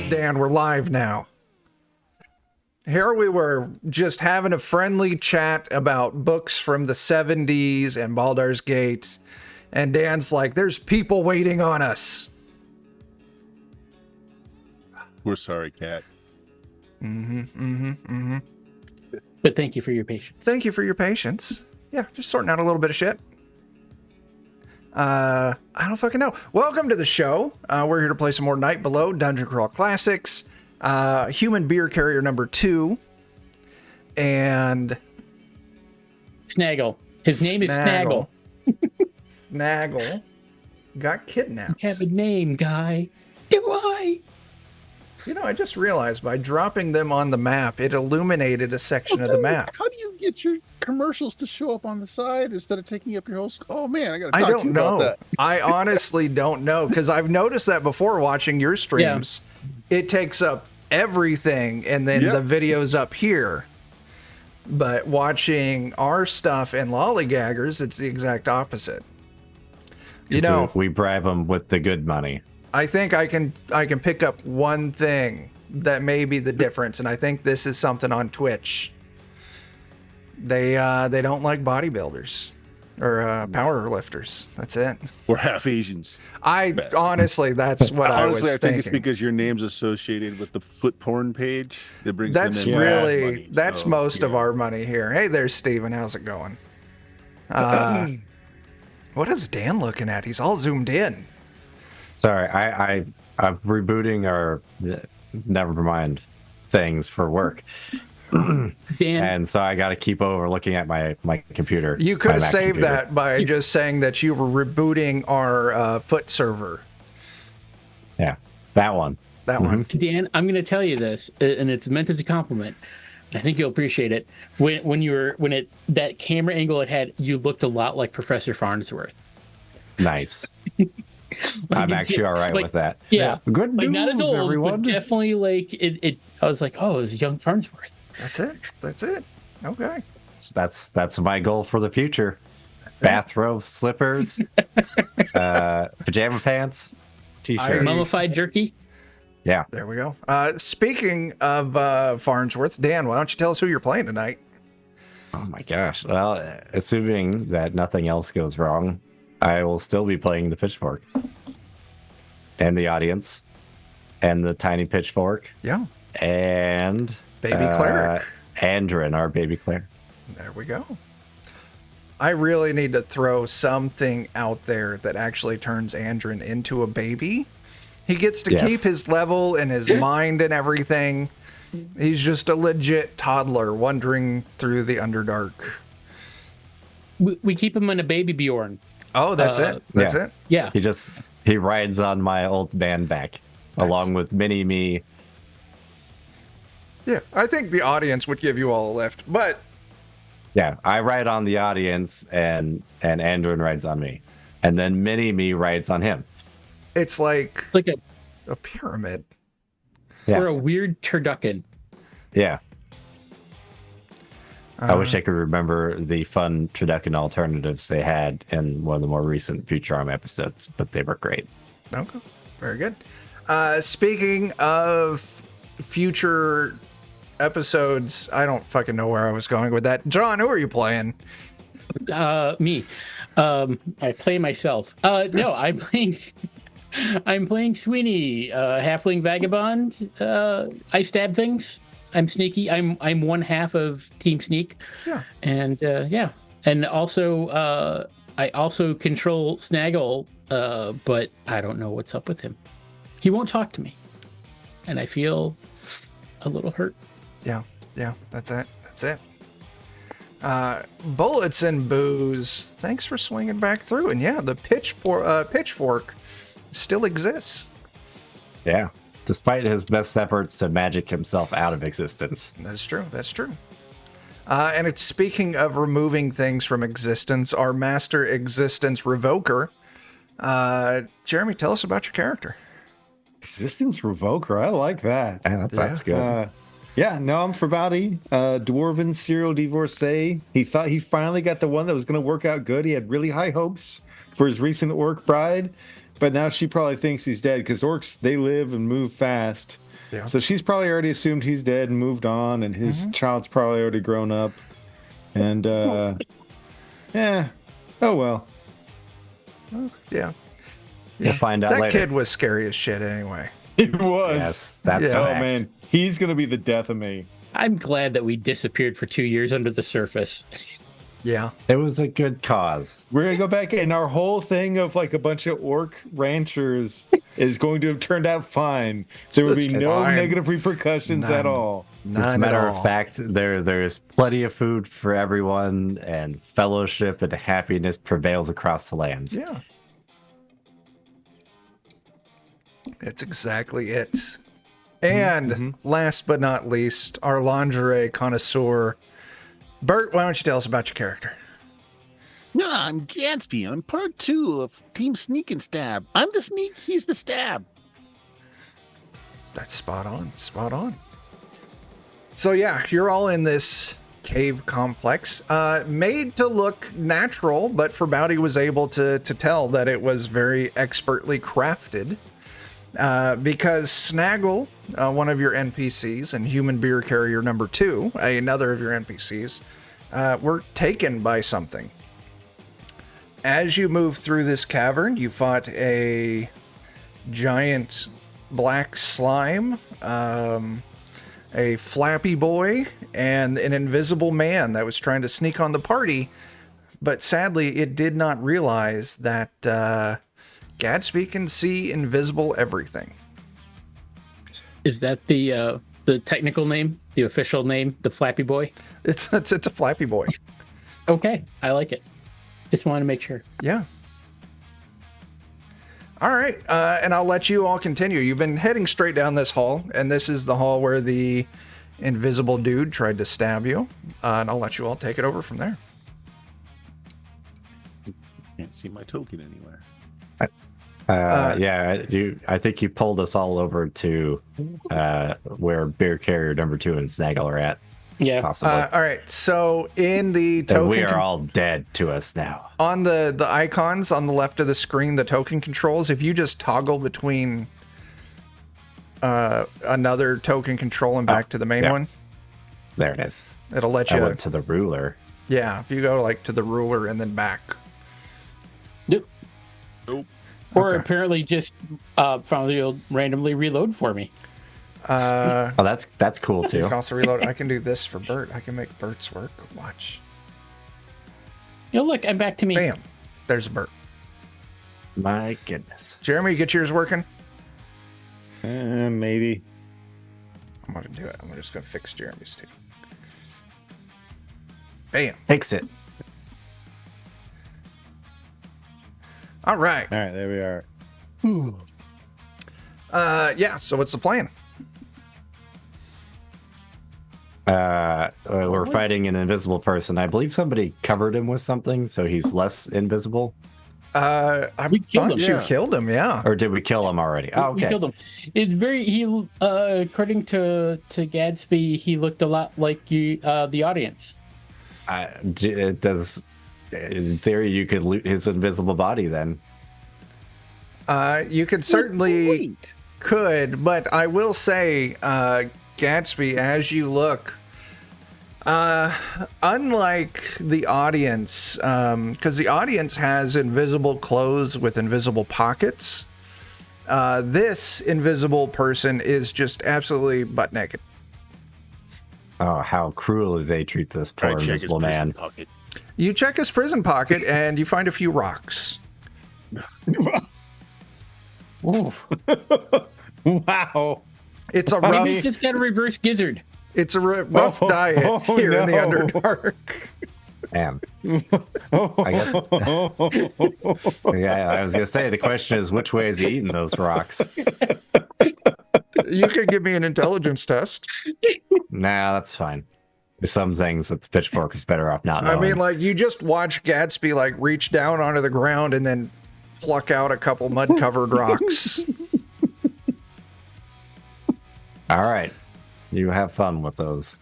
Dan, we're live now. Here we were just having a friendly chat about books from the 70s and Baldur's Gate. And Dan's like, there's people waiting on us. We're sorry, Cat. But thank you for your patience. Thank you for your patience. Yeah, just sorting out a little bit of shit. I don't fucking know. Welcome to the show. We're here to play some more Night Below Dungeon Crawl Classics. Human Beer Carrier number 2. And... Snaggle. His name is Snaggle. Snaggle got kidnapped. You have a name, guy. Do I? You know, I just realized by dropping them on the map, it illuminated a section of the map. How do you get your commercials to show up on the side instead of taking up your whole... Oh, man, I got to I talk to don't you about know. that. I honestly don't know, because I've noticed that before watching your streams. Yeah. It takes up everything, and then the video's up here. But watching our stuff and lollygaggers, it's the exact opposite. You know, we bribe them with the good money. I think I can pick up one thing that may be the difference, and I think this is something on Twitch. They don't like bodybuilders or power lifters. That's it. We're half Asians. Honestly, that's what I was thinking. I think it's because your name's associated with the foot porn page. That brings that's them in really money, that's so, most of our money here. Hey, there's Steven. How's it going? What is Dan looking at? He's all zoomed in. Sorry, I'm rebooting our Nevermind things for work. Dan. And so I got to keep over looking at my computer. You could have saved that by just saying that you were rebooting our foot server. Yeah, that one. That one. Dan, I'm going to tell you this, and it's meant as a compliment. I think you'll appreciate it. When that camera angle it had, you looked a lot like Professor Farnsworth. Nice. I'm actually all right with that. Yeah. Good news, not as old, everyone. but definitely like it. I was like, oh, it was young Farnsworth. That's it. Okay. That's my goal for the future. Bathrobe, slippers, pajama pants, t-shirt. Mummified jerky. Yeah. There we go. Speaking of Farnsworth, Dan, why don't you tell us who you're playing tonight? Oh my gosh. Well, assuming that nothing else goes wrong, I will still be playing the Pitchfork. And the audience. And the tiny Pitchfork. Yeah. And baby cleric. Andrin, our baby cleric. There we go. I really need to throw something out there that actually turns Andrin into a baby. He gets to keep his level and his mind and everything. He's just a legit toddler wandering through the Underdark. We keep him in a baby Bjorn. Oh, that's it. That's it. Yeah. He rides on my old man back, along with Mini Me. Yeah, I think the audience would give you all a lift, but yeah, I ride on the audience, and Andrin rides on me, and then Mini Me rides on him. It's like a pyramid. Yeah. Or a weird turducken. Yeah. I wish I could remember the fun turducken alternatives they had in one of the more recent Futurama episodes, but they were great. Okay, very good. Speaking of future episodes, I don't fucking know where I was going with that. John, who are you playing? Me. I play myself. No, I'm playing Sweeney, halfling vagabond. I stab things. I'm sneaky. I'm one half of Team Sneak. Yeah. And and also I also control Snaggle, but I don't know what's up with him. He won't talk to me, and I feel a little hurt. Yeah, that's it. Bullets and booze. Thanks for swinging back through. And yeah, the pitchfork still exists. Yeah, despite his best efforts to magic himself out of existence. That's true. And it's speaking of removing things from existence, our master existence revoker. Jeremy, tell us about your character. Existence revoker. I like that. Yeah, that's good. I'm Farbauti, dwarven serial divorcee. He thought he finally got the one that was going to work out good. He had really high hopes for his recent orc bride, but now she probably thinks he's dead because orcs, they live and move fast. Yeah. So she's probably already assumed he's dead and moved on, and his child's probably already grown up. And yeah, oh well. Yeah. We'll find out That later. kid was scary as shit anyway. It was. Yes, that's Yeah. a Oh fact. man, he's gonna be the death of me. I'm glad that we disappeared for 2 years under the surface. Yeah. It was a good cause. We're gonna go back, and our whole thing of like a bunch of orc ranchers is going to have turned out fine. There will be It's no fine. negative repercussions at None. all. As a None matter at of all. fact, there's plenty of food for everyone, and fellowship and happiness prevails across the lands. Yeah. It's exactly it. And last but not least, our lingerie connoisseur, Bert, why don't you tell us about your character? No, I'm Gadsby. I'm part 2 of Team Sneak and Stab. I'm the sneak, he's the stab. That's spot on. Spot on. So yeah, you're all in this cave complex, made to look natural, but Farbauti was able to tell that it was very expertly crafted. Because Snaggle, one of your NPCs, and Human Beer Carrier number 2, another of your NPCs, were taken by something. As you move through this cavern, you fought a giant black slime, a flappy boy, and an invisible man that was trying to sneak on the party. But sadly, it did not realize that Gadsby can see invisible everything. Is that the technical name, the official name, the Flappy Boy? It's a flappy boy. Okay, I like it. Just wanted to make sure. Yeah. All right, and I'll let you all continue. You've been heading straight down this hall, and this is the hall where the invisible dude tried to stab you. And I'll let you all take it over from there. Can't see my token anywhere. I think you pulled us all over to where Beer Carrier number 2 and Snaggle are at. Yeah. Possibly. All right, so in the and token we are all dead to us now. on the icons on the left of the screen, the token controls, if you just toggle between another token control and back to the main yeah. one, There it is. it'll let I you. went to the ruler. Yeah, if you go like to the ruler and then back. Nope. Nope. Or Okay. apparently just found you'll randomly reload for me. Oh, that's cool You too. can also reload. I can do this for Bert. I can make Bert's work. Watch. You know, look, I'm back to me. Bam. There's Bert. My goodness. Jeremy, you get yours working? Maybe. I'm going to do it. I'm just going to fix Jeremy's too. Bam. Fix it. All right. All right, there we are. Yeah, so what's the plan? We're fighting an invisible person. I believe somebody covered him with something, so he's less invisible. I We killed thought him. you Yeah. killed him, yeah. Or did we kill him already? Oh, We okay. killed him. It's very according to Gadsby, he looked a lot like you, the audience. In theory, you could loot his invisible body then. You could certainly Wait. could, but I will say, Gatsby, as you look, unlike the audience, because the audience has invisible clothes with invisible pockets, this invisible person is just absolutely butt naked. Oh, how cruelly they treat this poor Check his invisible prison man. pocket. You check his prison pocket and you find a few rocks. Wow. It's a Maybe rough, he's just got a reverse gizzard. it's a rough diet here in the no. Underdark. Man. I guess. Yeah, I was gonna say the question is which way is he eating those rocks? You could give me an intelligence test. Nah, that's fine. There's some things that the pitchfork is better off not I knowing. mean, like, you just watch Gatsby, like, reach down onto the ground and then pluck out a couple mud-covered rocks. All right, you have fun with those.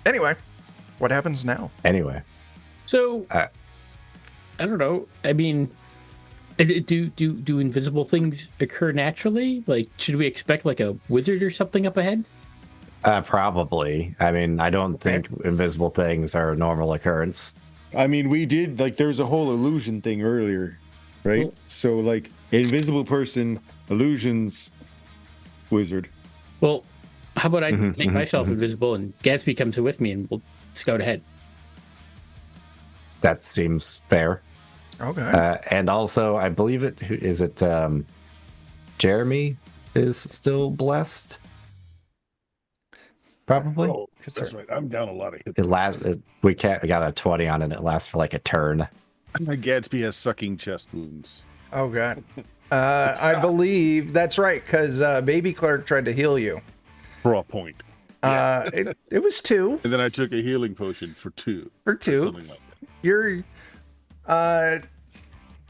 Anyway, what happens now? Anyway, So Uh, I don't know. I mean, Do invisible things occur naturally? Like, should we expect like a wizard or something up ahead? Probably. I mean, I don't think invisible things are a normal occurrence. I mean, we did like there's a whole illusion thing earlier, right? Well- So like invisible person, illusions, wizard. Well, how about I Mhm, make mhm, myself mhm. invisible and Gatsby comes with me and we'll scout ahead. That seems fair. Okay. And also, I believe Jeremy is still blessed? Probably. Oh, that's right. I'm down a lot of hit It points. lasts. We got a 20 on it. And it lasts for like a turn. My Gatsby has sucking chest wounds. Oh god. I believe that's right because baby clerk tried to heal you. For a point. It was 2 And then I took a healing potion for 2. or 2. Something like that. You're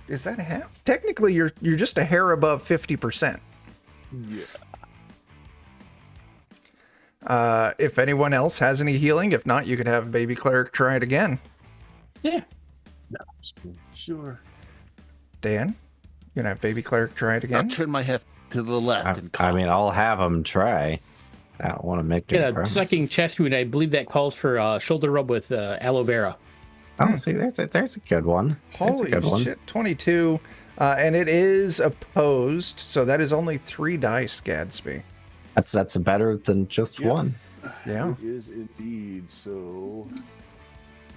is that a half? Technically you're just a hair above 50%. Yeah. If anyone else has any healing, if not, you could have baby cleric try it again. Yeah. No, sure. Dan, you gonna have baby cleric try it I'll again? turn my head to the left and I mean, I'll have them try. I don't want to make Get any a promises. sucking chest wound. I believe that calls for shoulder rub with aloe vera. Oh, see, there's a good one. There's a Holy good one. shit, 22. And it is opposed, so that is only 3 dice, Gadsby. That's better than just Yeah. one. Yeah. It is indeed. So,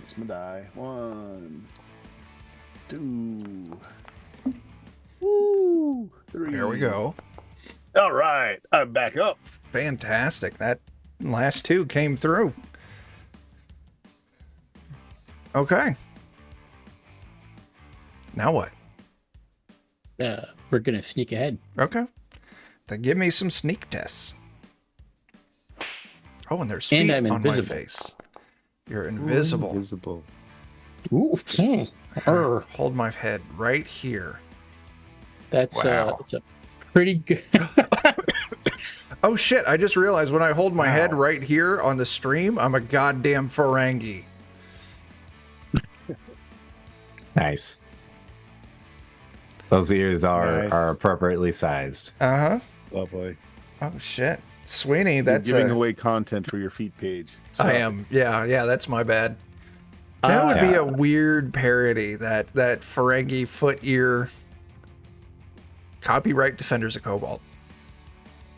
here's my die. 1, 2, woo, 3. There we go. All right, I'm back up. Fantastic. That last 2 came through. Okay. Now what? We're gonna sneak ahead. Okay. Then give me some sneak tests. Oh, and there's And feet I'm on my invisible. face. You're invisible. Invisible. Ooh. Hold my head right here. That's Wow. it's a pretty good. Oh shit, I just realized when I hold my head right here on the stream, I'm a goddamn Ferengi. Nice. Those ears are Nice. appropriately sized. Uh-huh. Lovely. Oh shit. Sweeney, You're that's giving away content for your feet page. I am. Yeah, that's my bad. That would be Yeah. a weird parody, that Ferengi foot ear. Copyright Defenders of Cobalt.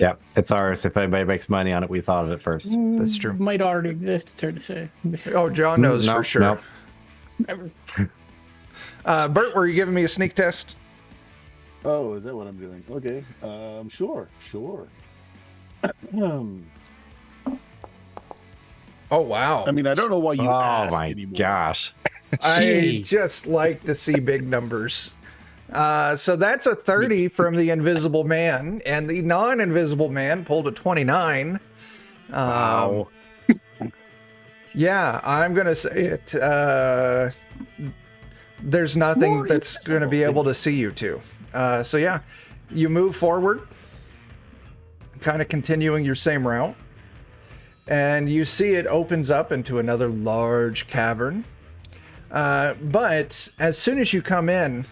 Yeah, it's ours. If anybody makes money on it, we thought of it first. That's true. Might already exist. It's hard to say. Oh, John knows for Nope, sure. nope. Never. Bert, were you giving me a sneak test? Oh, is that what I'm doing? Okay. Sure. Oh, wow. I mean, I don't know why you Oh asked my anymore. gosh. I Gee. just like to see big numbers. So that's a 30 from the invisible man, and the non-invisible man pulled a 29. Wow. Yeah, I'm gonna say it. There's nothing that's gonna be able to see you two. So yeah, you move forward, kind of continuing your same route, and you see it opens up into another large cavern. But as soon as you come in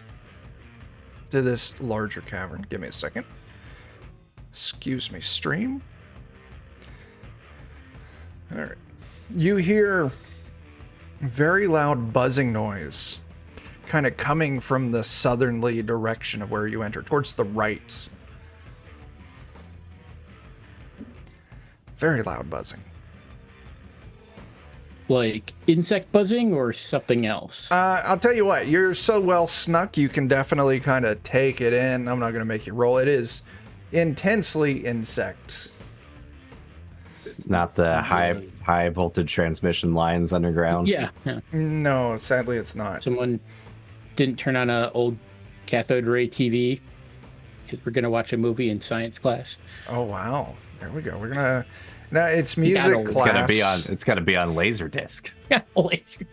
to this larger cavern, give me a second. Excuse me, stream. All right. You hear very loud buzzing noise kind of coming from the southerly direction of where you enter, towards the right. Very loud buzzing. Like insect buzzing or something else? I'll tell you what, you're so well snuck, you can definitely kind of take it in. I'm not going to make you roll. It is intensely insect. It's not the high voltage transmission lines underground. Yeah. No, sadly it's not. Someone didn't turn on a old cathode ray TV because we're gonna watch a movie in science class. Oh, wow. There we go. We're going to... Now, it's music It's It's class. gonna be on. It's gonna be on Laserdisc. Laser.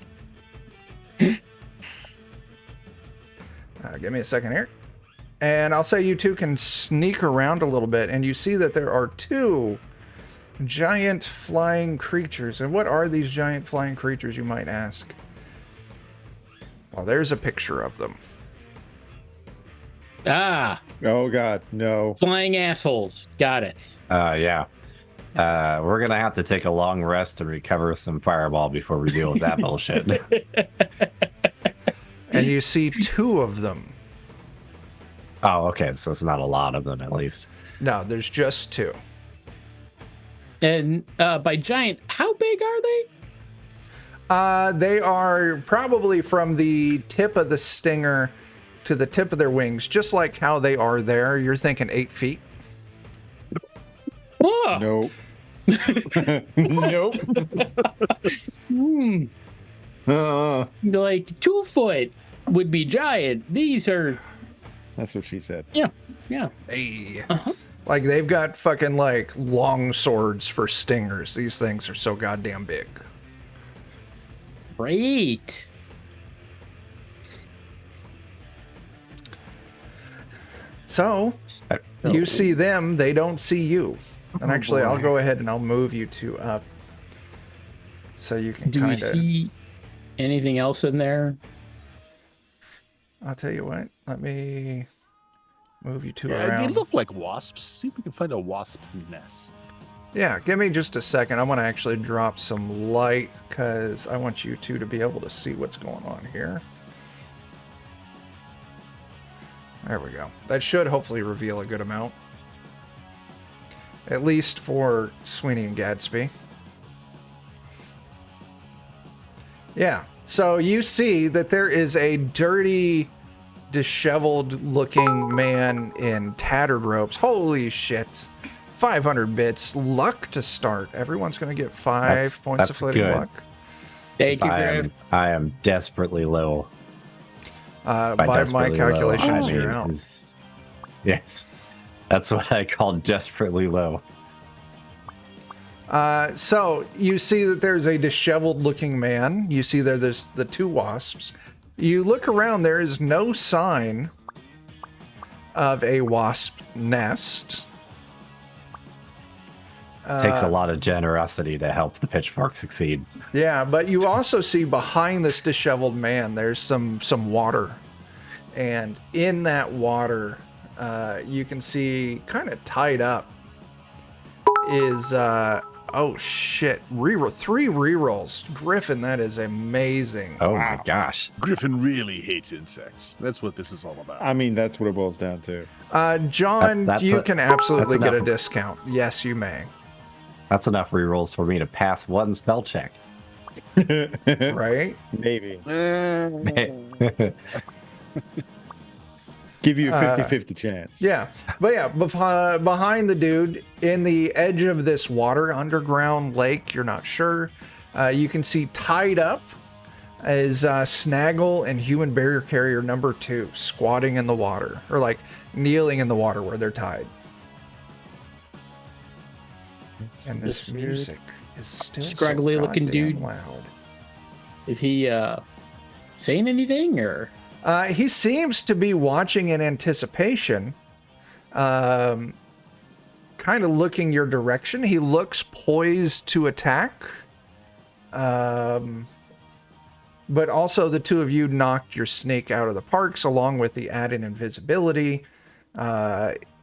Give me a second here. And I'll say you two can sneak around a little bit, and you see that there are two giant flying creatures. And what are these giant flying creatures, you might ask? Well, there's a picture of them. Ah, Oh God, no. flying assholes. Got it. Yeah. We're gonna have to take a long rest and recover some fireball before we deal with that bullshit. And you see 2 of them. Oh, okay. So it's not a lot of them, at least. No, there's just 2. And by giant, how big are they? They are probably from the tip of the stinger to the tip of their wings, just like how they are there. You're thinking 8 feet. Whoa. Nope. Nope. Like 2 foot would be giant. These are, That's what she said. yeah. Hey. Like they've got fucking like long swords for stingers. These things are so goddamn big. Great. So you see them, they don't see you. And actually, I'll go ahead and I'll move you 2 up. So you can Do we kind of. see anything else in there? I'll tell you what. Let me move you 2 Yeah, around. they look like wasps. See if we can find a wasp nest. Yeah, give me just a second. I want to actually drop some light because I want you 2 to be able to see what's going on here. There we go. That should hopefully reveal a good amount. At least for Sweeney and Gadsby. Yeah, so you see that there is a dirty, disheveled looking man in tattered robes. Holy shit. 500 bits. Luck to start. Everyone's going to get 5 points of That's floating good. luck. Thank you, I Griff. am desperately low. By my desperately low, calculations, I you're mean out. yes. That's what I call desperately low. So you see that there's a disheveled looking man. You see that there's the 2 wasps. You look around, there is no sign of a wasp nest. Takes a lot of generosity to help the pitchfork succeed. Yeah, but you also see behind this disheveled man, there's some water. And in that water, you can see kind of tied up is, oh shit, 3 rerolls. Griffin, that is amazing. Oh my gosh. Griffin really hates insects. That's what this is all about. I mean, that's what it boils down to. John, you can absolutely that's get a enough. discount. Yes, you may. That's enough rerolls for me to pass 1 spell check. Right? Maybe. Eh. Give you a 50-50 chance. Yeah. But yeah, behind the dude, in the edge of this water, underground lake, you're not sure, you can see tied up is Snaggle and Human Barrier Carrier number 2, squatting in the water, or like kneeling in the water where they're tied. And this This weird, music is still scraggly so looking goddamn dude. loud. Is he saying anything or? He seems to be watching in anticipation, kind of looking your direction. He looks poised to attack, but also the 2 of you knocked your snake out of the parks along with the added invisibility.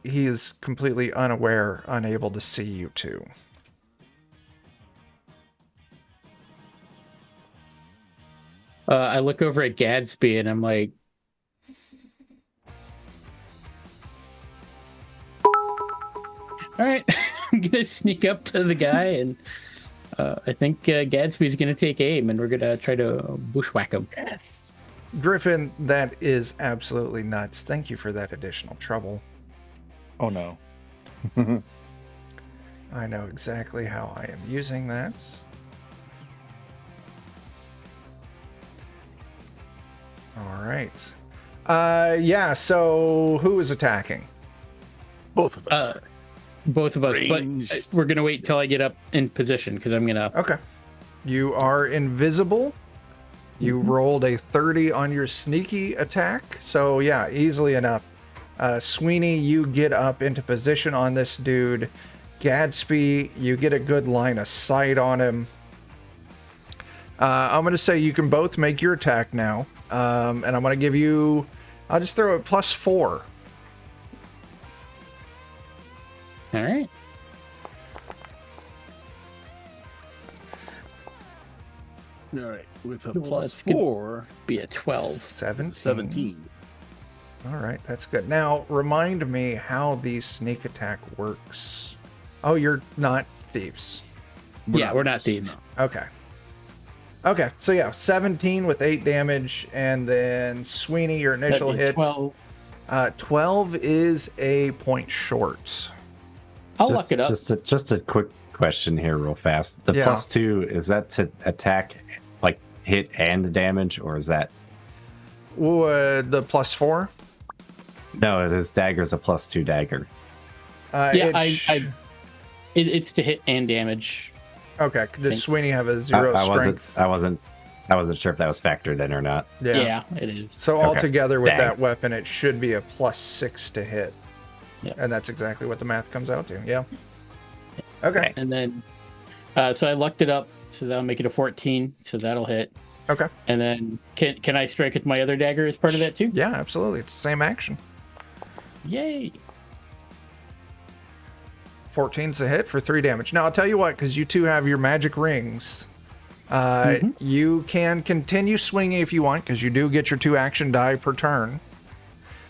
He is completely unaware, unable to see you 2. I look over at Gadsby and I'm like, all right, I'm gonna sneak up to the guy and I think Gadsby's gonna take aim and we're gonna try to bushwhack him. Yes. Griffin, that is absolutely nuts. Thank you for that additional trouble. Oh no. I know exactly how I am using that. All right. Yeah, so who is attacking? Both of us. Both of us, Range. but we're gonna wait till I get up in position because I'm gonna. Okay. You are invisible. You rolled a 30 on your sneaky attack. So yeah, easily enough. Sweeney, you get up into position on this dude. Gadsby, you get a good line of sight on him. I'm going to say you can both make your attack now. And I'm going to give you, I'll just throw it +4 All right. All right, with a Well, plus that's good. 4, Be a 12. 17. All right, that's good. Now, remind me how the sneak attack works. Oh, you're not thieves. We're not thieves. No. Okay. Okay, so yeah, 17 with 8 damage, and then Sweeney, your initial That'd be hit. 12. 12 is a point short. I'll look it up. Just a quick question here, real fast. The Yeah. +2, is that to attack, like hit and damage, or is that? The +4? No, his dagger's a +2 dagger. It's to hit and damage. Okay, does Sweeney have a 0 strength? I wasn't sure if that was factored in or not. Yeah, it is. So Okay. altogether with Dang. that weapon, it should be a +6 to hit. Yep. And that's exactly what the math comes out to. Yeah. Okay. And then, so I lucked it up, so that'll make it a 14, so that'll hit. Okay. And then, can I strike with my other dagger as part of that too? Yeah, absolutely. It's the same action. Yay! 14's a hit for 3 damage. Now, I'll tell you what, because you two have your magic rings, you can continue swinging if you want, because you do get your 2 action die per turn.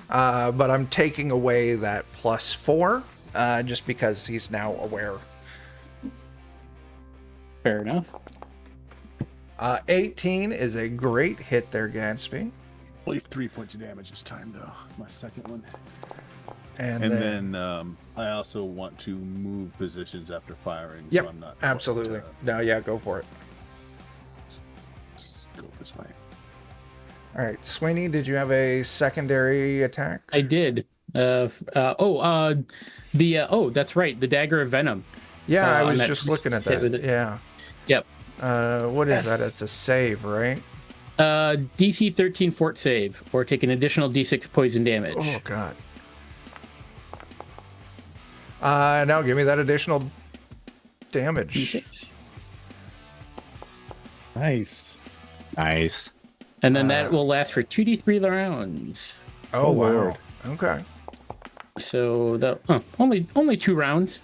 But I'm taking away that +4, just because he's now aware. Fair enough. 18 is a great hit there, Gadsby. Only 3 points of damage this time, though. My second one. And then I also want to move positions after firing. Yep, So I'm not absolutely. No, yeah, go for it. Let's go this way. All right, Sweeney, did you have a secondary attack? I did. That's right, the dagger of venom. Yeah, I on was that just looking at hit that. with it. Yeah. Yep. What is Yes. that? It's a save, right? DC 13 fort save, or take an additional D6 poison damage. Oh god. Now give me that additional damage. D6. Nice. Nice. And then that will last for 2d3 rounds. Oh wow. Lord. Okay. So only 2 rounds.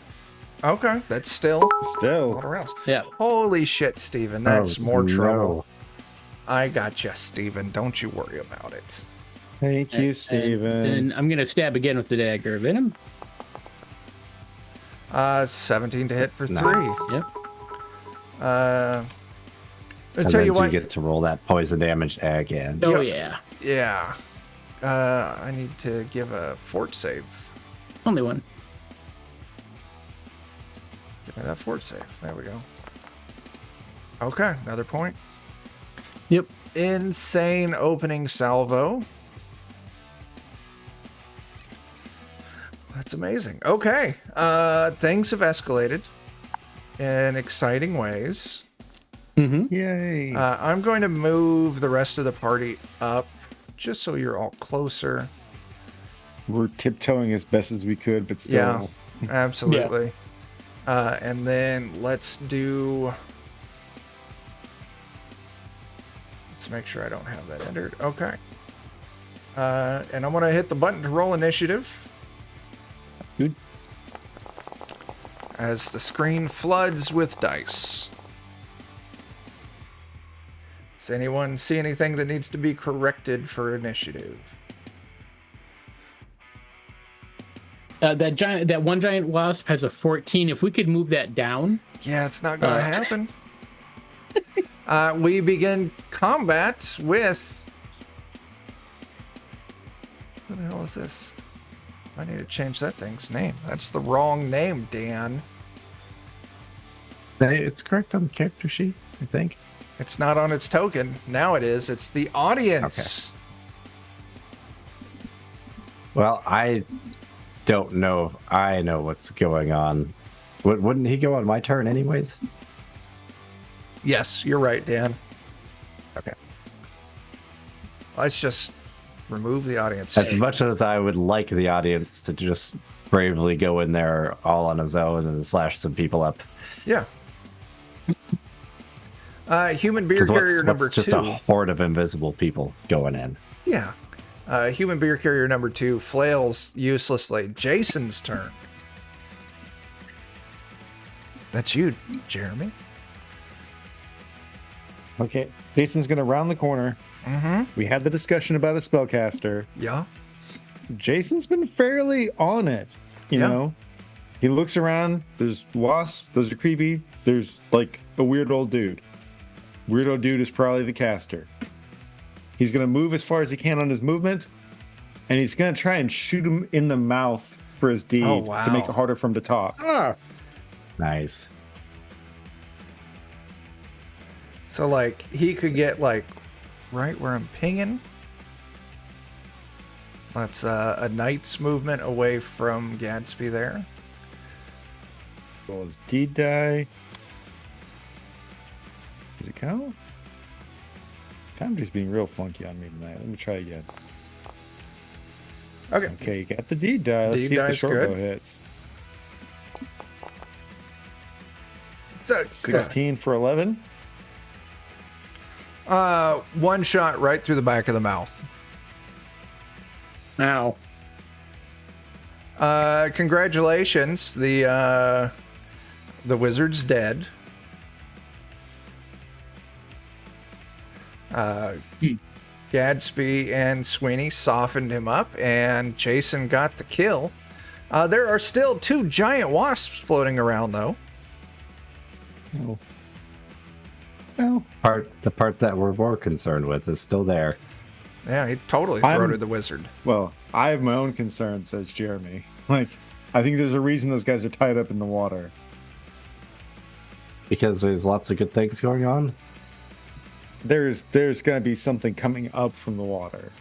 Okay, that's still a lot Still. of rounds. Yeah. Holy shit, Steven, that's Oh, more trouble. no. I got you, Steven. Don't you worry about it. Thank you, Steven. And I'm gonna stab again with the dagger of venom. 17 to hit for 3. Nice. Yep. I'll And tell then you what. you get to roll that poison damage again. Oh Yep. yeah. Yeah. I need to give a fort save. Only one. Give me that fort save. There we go. Okay, another point. Yep. Insane opening salvo. That's amazing. Okay. Things have escalated in exciting ways. Mm-hmm. Yay. I'm going to move the rest of the party up just so you're all closer. We're tiptoeing as best as we could, but still. Yeah, absolutely. And then let's make sure I don't have that entered. Okay. And I'm going to hit the button to roll initiative. Good. As the screen floods with dice. Does anyone see anything that needs to be corrected for initiative? That one giant wasp has a 14. If we could move that down. Yeah, it's not going to happen. We begin combat with... Who the hell is this? I need to change that thing's name. That's the wrong name, Dan. It's correct on the character sheet, I think. It's not on its token. Now it is. It's the audience. Well, I don't know if I know what's going on. Wouldn't he go on my turn anyways? Yes, you're right, Dan. Okay. Let's just remove the audience. As much as I would like the audience to just bravely go in there all on his own and slash some people up. Yeah. Human beer Because carrier number what's just 2. a horde of invisible people going in? Yeah. Human beer carrier number 2 flails uselessly. Jason's turn. That's you, Jeremy. Okay. Jason's going to round the corner. Mm-hmm. We had the discussion about a spellcaster. Yeah. Jason's been fairly on it. You know, he looks around. There's wasps. Those are creepy. There's like a weird old dude. Weird old dude is probably the caster. He's going to move as far as he can on his movement, and he's going to try and shoot him in the mouth for his deed to make it harder for him to talk. Nice. So, like, he could get, like, right where I'm pinging. That's a knight's movement away from Gadsby there. Roll his deed die. Did it count? Time just being real funky on me tonight. Let me try again. Okay, you got the deed die. Let's see if the short bow hits. It's a 16 for 11. One shot right through the back of the mouth. Ow. Congratulations. The wizard's dead. Gadsby and Sweeney softened him up, and Jason got the kill. There are still 2 giant wasps floating around, though. Oh. Well, The part that we're more concerned with is still there. Yeah, he totally throated the wizard. well, I have my own concerns, says Jeremy. Like, I think there's a reason those guys are tied up in the water. Because there's lots of good things going on? There's going to be something coming up from the water.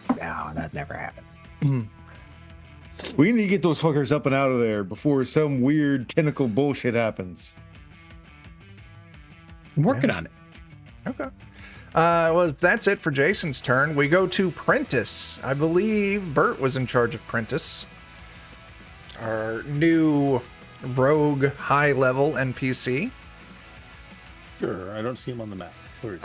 No, that never happens. We need to get those fuckers up and out of there before some weird tentacle bullshit happens. I'm working on it. Okay. Well, that's it for Jason's turn. We go to Prentice. I believe Bert was in charge of Prentice. Our new rogue high-level NPC. Sure, I don't see him on the map. Where is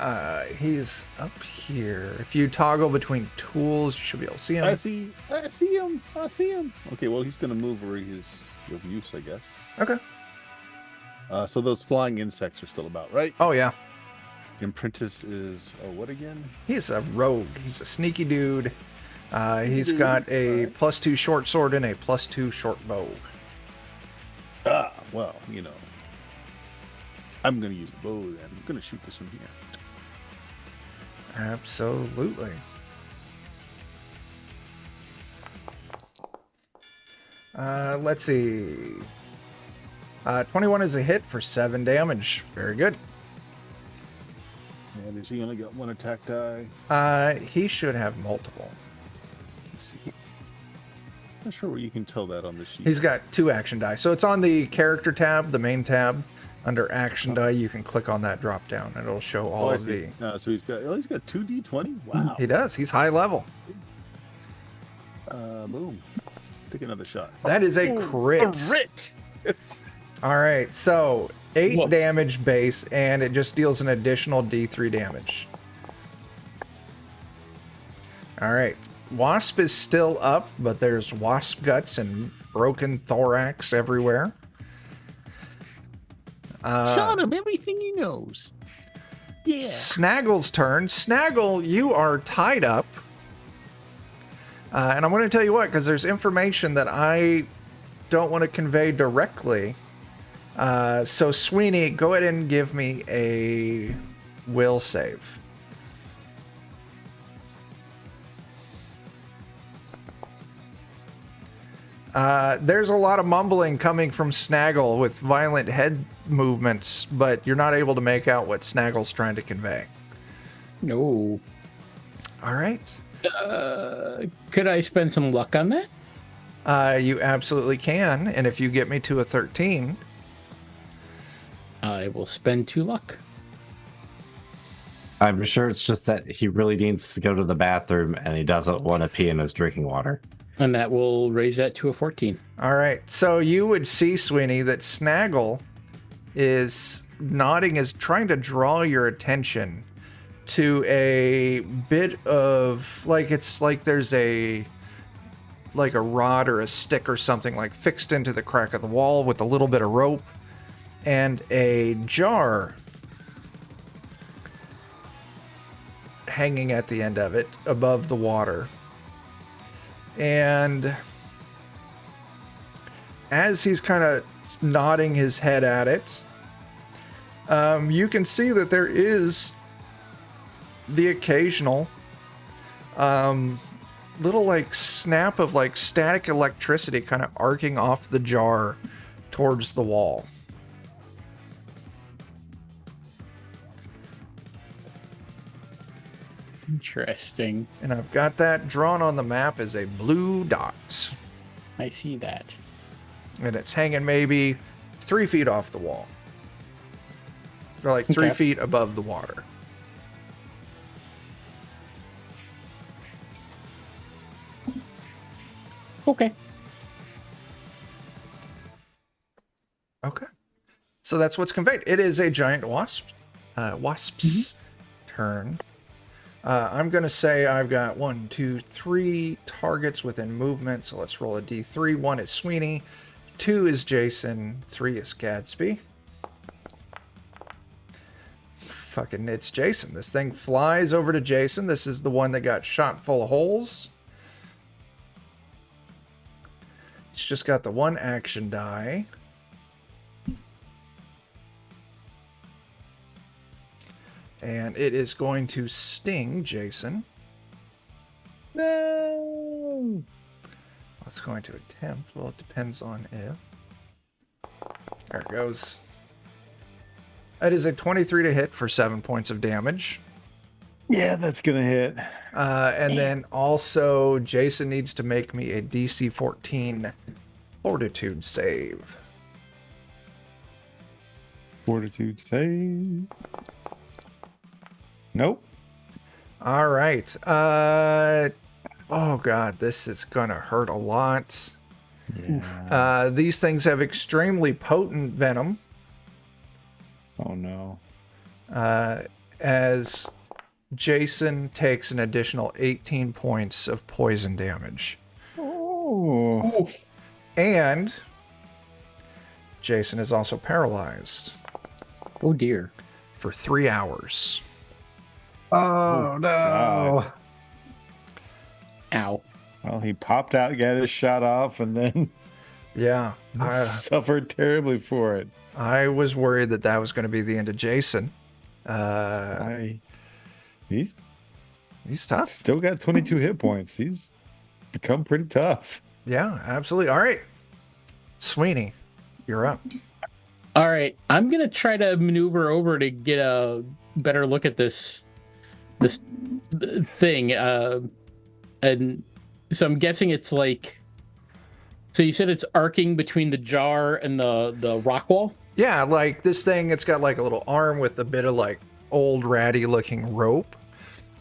he? He's up here. If you toggle between tools, you should be able to see him. I see him. Okay, well, he's going to move where he's of use, I guess. Okay. So those flying insects are still about, right? Oh, yeah. Apprentice is, what again? He's a rogue. He's a sneaky dude. He's dude, got a right. +2 short sword and a +2 short bow. Well, I'm going to use the bow then. I'm going to shoot this one here. Absolutely. Let's see. 21 is a hit for 7 damage. Very good. And has he only got 1 attack die? He should have multiple. Let's see. Not sure where you can tell that on the sheet. He's got 2 action die. So it's on the character tab, the main tab. Under action die, you can click on that drop down and it'll show all of the... so he's got 2 D20? Wow. He does. He's high level. Boom. Take another shot. That is a crit. Crit! All right, so 8 damage base, and it just deals an additional D3 damage. All right, Wasp is still up, but there's wasp guts and broken thorax everywhere. Shot him everything he knows. Yeah. Snaggle's turn. Snaggle, you are tied up. And I'm going to tell you what, because there's information that I don't want to convey directly. So Sweeney, go ahead and give me a will save. There's a lot of mumbling coming from Snaggle with violent head movements, but you're not able to make out what Snaggle's trying to convey. No. All right. Could I spend some luck on that? You absolutely can, and if you get me to a 13... I will spend 2 luck. I'm sure it's just that he really needs to go to the bathroom and he doesn't want to pee in his drinking water. And that will raise that to a 14. All right, so you would see, Sweeney, that Snaggle is nodding, is trying to draw your attention to a bit of, like, it's like there's a rod or a stick or something, like, fixed into the crack of the wall with a little bit of rope. and a jar hanging at the end of it above the water. And as he's kind of nodding his head at it, you can see that there is the occasional little like snap of like static electricity kind of arcing off the jar towards the wall. Interesting. And I've got that drawn on the map as a blue dot. I see that. And it's hanging maybe 3 feet off the wall. Or like 3 Okay. feet above the water. Okay. Okay. So that's what's conveyed. It is a giant wasp's turn. I'm going to say I've got 1, 2, 3 targets within movement. So let's roll a d3. 1 is Sweeney. 2 is Jason. 3 is Gadsby. Fucking, it's Jason. This thing flies over to Jason. This is the one that got shot full of holes. It's just got the 1 action die. And it is going to sting Jason. No. It's going to attempt. Well, it depends on if. There it goes. That is a 23 to hit for 7 points of damage. Yeah, that's gonna hit. And then also, Jason needs to make me a DC 14 fortitude save. Fortitude save. Nope. All right. Oh, God, this is going to hurt a lot. Yeah. These things have extremely potent venom. Oh no. As Jason takes an additional 18 points of poison damage. Oh. And Jason is also paralyzed Oh dear. for 3 hours. Oh, no. God. Ow. Well, he popped out, got his shot off, and then Yeah, suffered terribly for it. I was worried that that was going to be the end of Jason. He's He's tough. still got 22 hit points. He's become pretty tough. Yeah, absolutely. All right. Sweeney, you're up. All right, I'm gonna try to maneuver over to get a better look at this thing. And so I'm guessing it's like. So you said it's arcing between the jar and the rock wall. Yeah, like this thing, it's got like a little arm with a bit of like old ratty looking rope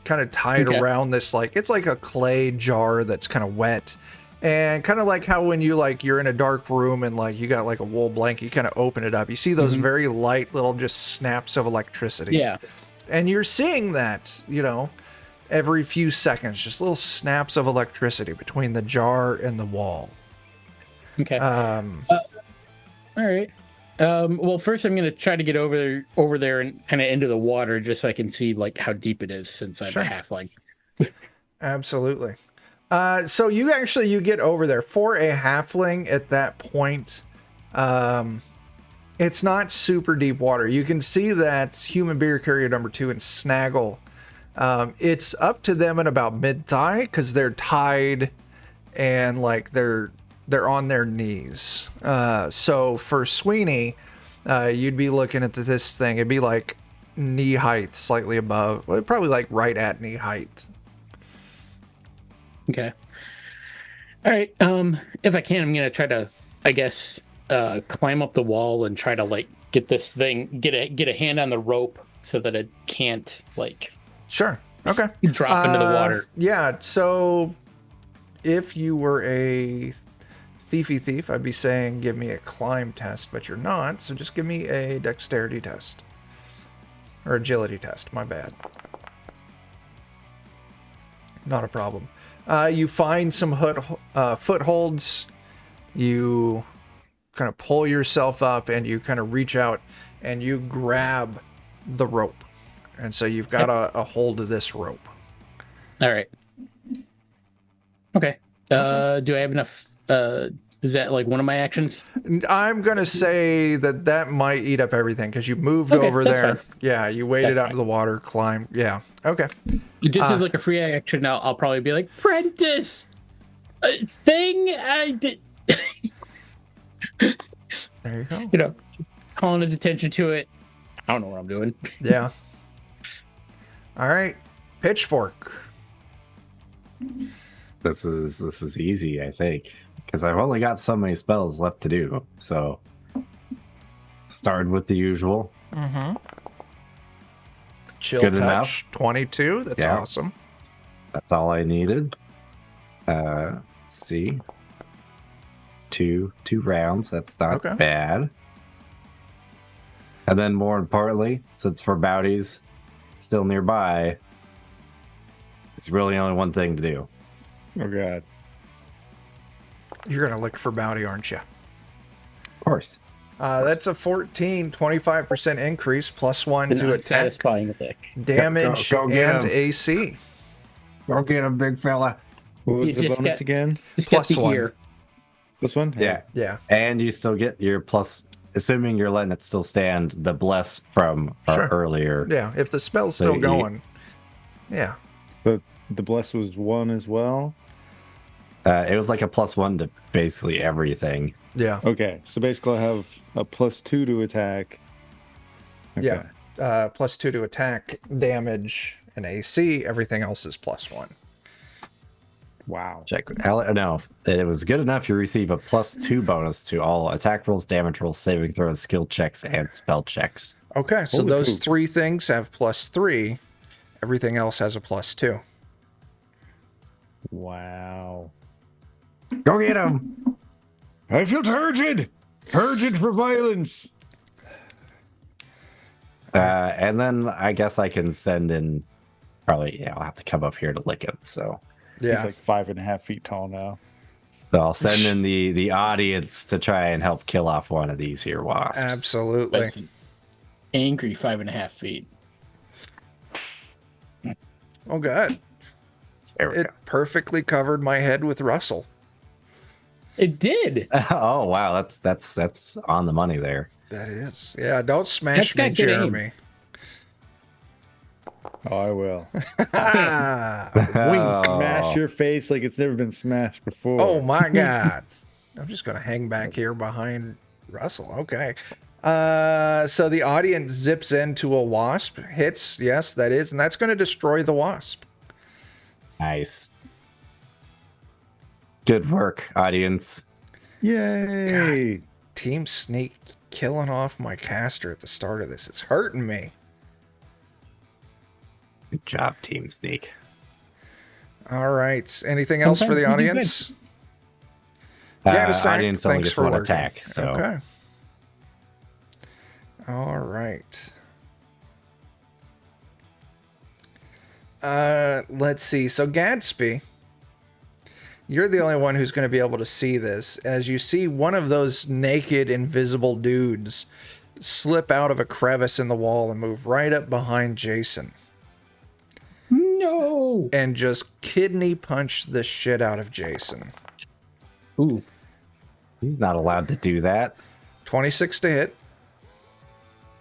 kind of tied Okay. around this, like it's like a clay jar that's kind of wet. And kind of like how when you like you're in a dark room and like you got like a wool blanket, you kind of open it up. You see those very light little just snaps of electricity. Yeah. And you're seeing that, you know, every few seconds, just little snaps of electricity between the jar and the wall. Okay. All right. Well, first I'm gonna try to get over there and kind of into the water just so I can see like how deep it is since I'm Sure. a halfling. Absolutely. So you get over there for a halfling at that point. It's not super deep water. You can see that human beer carrier number 2 and Snaggle. It's up to them at about mid-thigh because they're tied and like they're on their knees. So for Sweeney, you'd be looking at this thing. It'd be like knee height, slightly above, well, probably like right at knee height. Okay. All right. If I can, I'm gonna try to, I guess, climb up the wall and try to like get this thing, get a hand on the rope so that it can't like Sure. Okay. drop into the water. Yeah. So if you were a thief, I'd be saying give me a climb test, but you're not. So just give me a dexterity test or agility test. My bad. Not a problem. You find some footholds. You kind of pull yourself up and you kind of reach out and you grab the rope. And so you've got a hold of this rope. All right. Okay. Do I have enough? Is that like one of my actions? I'm going to say that might eat up everything because you moved over that's there. fine. Yeah, you waded That's out into the water, climbed. Yeah. Okay. Just as like a free action, I'll probably be like, Prentice, thing I did. There you go. You know, calling his attention to it. I don't know what I'm doing. Yeah. All right. Pitchfork. This is easy, I think, because I've only got so many spells left to do. So, start with the usual. Mm-hmm. Chill Good touch. enough. 22. That's Yeah. awesome. That's all I needed. Let's see. Two rounds. That's not Okay. bad. And then, more importantly, since Farbauti's still nearby, it's really only one thing to do. Oh god. You're going to lick for bounty, aren't you? Of course. That's a 14, 25% increase, +1 An to attack, unsatisfying attack. damage, Go get and him. AC. Go get him, big fella. What was You the just bonus get- again? Just Plus get the one. ear. This one? Yeah. Yeah. And you still get your plus, assuming you're letting it still stand, the bless from Sure. earlier. Yeah. If the spell's So still you- going. Yeah. But the bless was 1 as well. It was like a +1 to basically everything. Yeah. Okay, so basically I have a +2 to attack. Okay. Yeah. +2 to attack, damage, and AC. Everything else is +1. Wow. Check. No, it was good enough. You receive a +2 bonus to all attack rolls, damage rolls, saving throws, skill checks, and spell checks. Okay. So Holy those poop. 3 things have +3. Everything else has a +2. Wow. Go get him! I feel turgid! Turgid for violence! And then I guess I can send in. Probably, yeah, I'll have to come up here to lick him. So Yeah. He's like 5.5 feet tall now. I'll send in the audience to try and help kill off one of these here wasps. Absolutely. That's an angry 5.5 feet. Oh, God. There we It perfectly covered my head with Russell. It did. go. Oh wow, that's on the money there. That is. Yeah. Don't smash me, That's got good aim. Jeremy. Oh, I will. Ah. Smash your face like it's never been smashed before. Oh my God. I'm just going to hang back here behind Russell. Okay. So the audience zips into a wasp, hits. Yes, that is. And that's going to destroy the wasp. Nice. Good work, audience. Yay! Team Sneak killing off my caster at the start of this. It's hurting me. Good job, Team Sneak. All right. Anything else for the Sometimes you do audience? Yeah, to sack. Audience only Thanks gets for one lurking. attack. So Okay. All right. Let's see. So Gadsby, you're the only one who's going to be able to see this. As you see one of those naked, invisible dudes slip out of a crevice in the wall and move right up behind Jason No. and just kidney punch the shit out of Jason. Ooh. he's not allowed to do that. 26 to hit,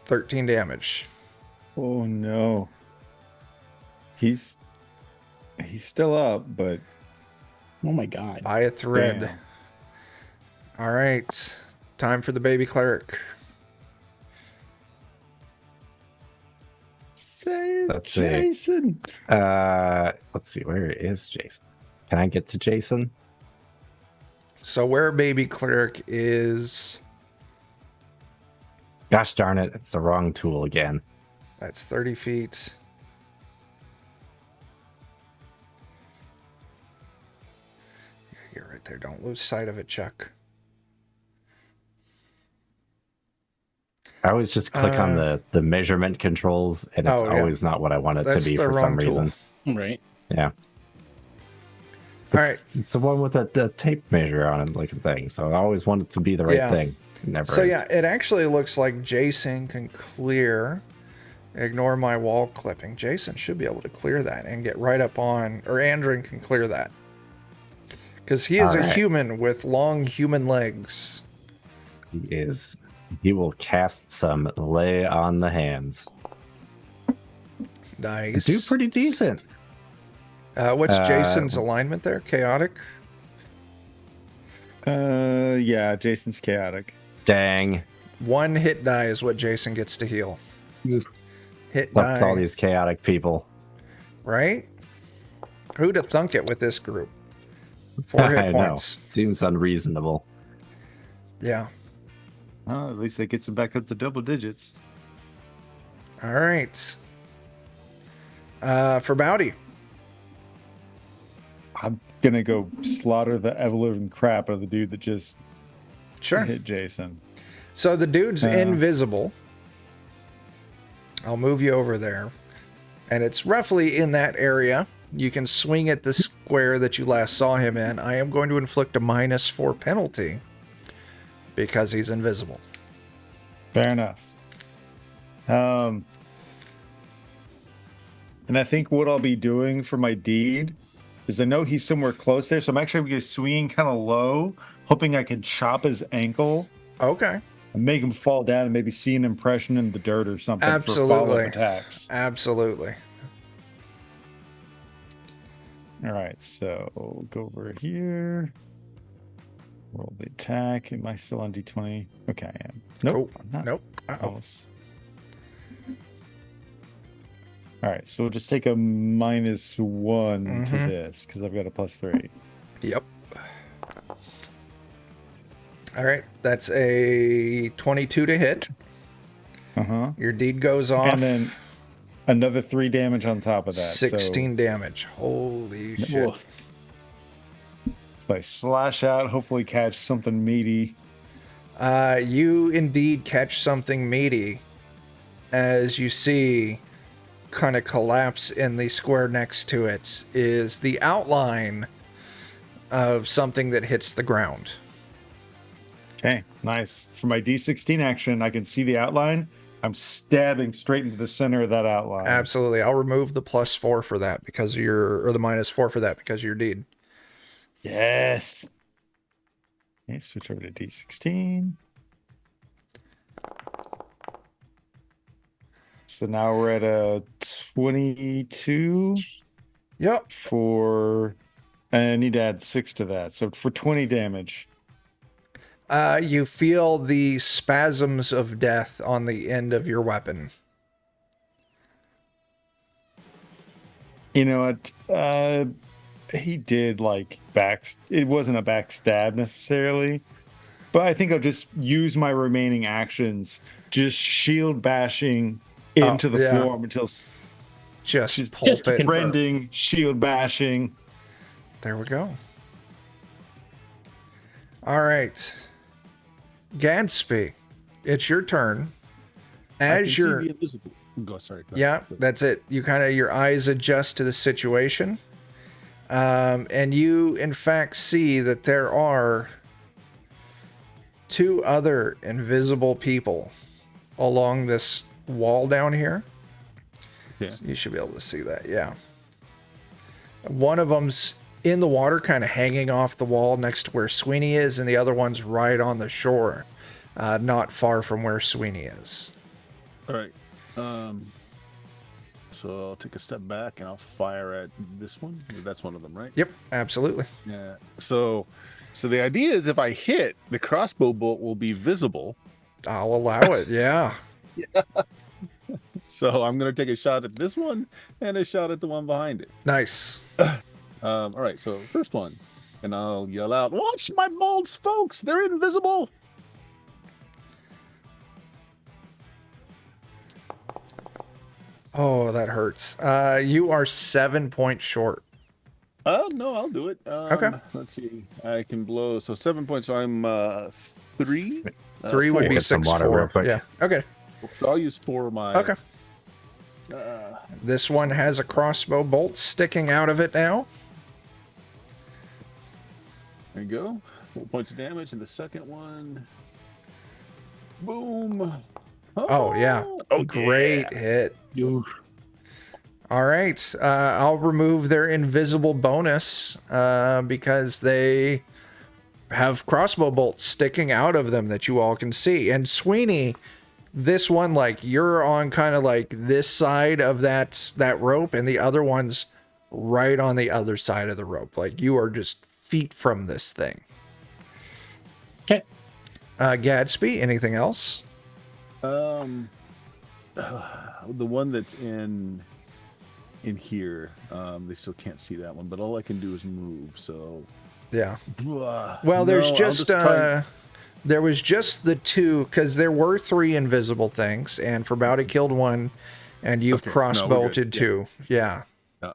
13 damage. Oh no. He's still up, but Oh my God. By a thread. damn. All right. Time for the baby cleric. Save Let's see. Jason. Let's see, where is Jason? Can I get to Jason? So where baby cleric is, Gosh darn it, it's the wrong tool again. that's 30 feet. You're right there. Don't lose sight of it, Chuck. I always just click on the measurement controls, and it's Oh, yeah. always not what I want it That's to be the for some wrong tool. reason. Right. Yeah. All right. It's the one with the tape measure on it, looking thing. So I always want it to be the right Yeah. thing. Never So is. yeah, it actually looks like Jason can clear. Ignore my wall clipping. Jason should be able to clear that and get right up on, or Andrin can clear that. Because he is All a right. human with long human legs. He is. He will cast some lay on the hands. Nice. Do pretty decent. What's Jason's alignment there? Chaotic? Yeah, Jason's chaotic. Dang. 1 hit die is what Jason gets to heal. Hit What's all die. these chaotic people? Right? Who'd have thunk it with this group? 4 hit I points. know. Seems unreasonable. Yeah. Oh, at least that gets him back up to double digits. All right. Farbauti. I'm gonna go slaughter the ever-living crap out of the dude that just Sure. hit Jason. So the dude's invisible. I'll move you over there. And it's roughly in that area. You can swing at the square that you last saw him in. I am going to inflict a -4 penalty because he's invisible. Fair enough. And I think what I'll be doing for my deed is I know he's somewhere close there, so I'm actually going to swing kind of low, hoping I can chop his ankle Okay. and make him fall down and maybe see an impression in the dirt or something for Absolutely. follow-up attacks. Absolutely. All right, so we'll go over here. Roll the attack. Am I still on D20? Okay, I am. Nope. Oh, I'm not. nope. Uh-oh. Close. All right, so we'll just take a -1 to this because I've got a +3. Yep. All right. That's a 22 to hit. Your deed goes off. And then another 3 damage on top of that. 16 damage. Holy shit. Woof. So I slash out, hopefully catch something meaty. You indeed catch something meaty as you see kind of collapse in the square next to it is the outline of something that hits the ground. Okay, nice. For my D16 action, I can see the outline. I'm stabbing straight into the center of that outline. Absolutely. I'll remove the +4 for that because of your, or the -4 for that because of your deed. Yes. Okay, switch over to D16. So now we're at a 22 Yep. for, and I need to add 6 to that. So for 20 damage. You feel the spasms of death on the end of your weapon. You know what? He did like it wasn't a backstab necessarily, but I think I'll just use my remaining actions, just shield bashing into the form until Just pulp it. rending, shield bashing. There we go. All right. Gadsby, it's your turn. As you're... Go, sorry. Go Yeah, ahead. that's it. You kind of, your eyes adjust to the situation. And you, in fact, see that there are 2 other invisible people along this wall down here. Yeah. So you should be able to see that, yeah. One of them's in the water, kind of hanging off the wall next to where Sweeney is, and the other one's right on the shore, not far from where Sweeney is. All right. So I'll take a step back and I'll fire at this one. That's one of them, right? Yep, absolutely. Yeah. So the idea is if I hit, the crossbow bolt will be visible. I'll allow it, yeah. So I'm gonna take a shot at this one and a shot at the one behind it. Nice. All right. So first one, and I'll yell out, "Watch my bolts, folks! They're invisible." Oh, that hurts. You are 7 points short. No, I'll do it. Okay. Let's see. I can blow. So 7 points. So I'm 3. 3 would 4. be Get some 6, water 4. real quick. Yeah. Okay. So I'll use 4 of my. Okay. This one has a crossbow bolt sticking out of it now. There you go. 4 points of damage, and the second one. Boom. Oh, yeah. Oh, Great hit. Oof. All right. I'll remove their invisible bonus because they have crossbow bolts sticking out of them that you all can see. And Sweeney, this one, like, you're on kind of like this side of that rope, and the other one's right on the other side of the rope. Like, you are just feet from this thing. Okay. Gadsby, anything else? The one that's in here, they still can't see that one, but all I can do is move. So Yeah. Well, there's there was just the two, because there were 3 invisible things, and Farbauti killed one, and you've cross-bolted 2. Yeah.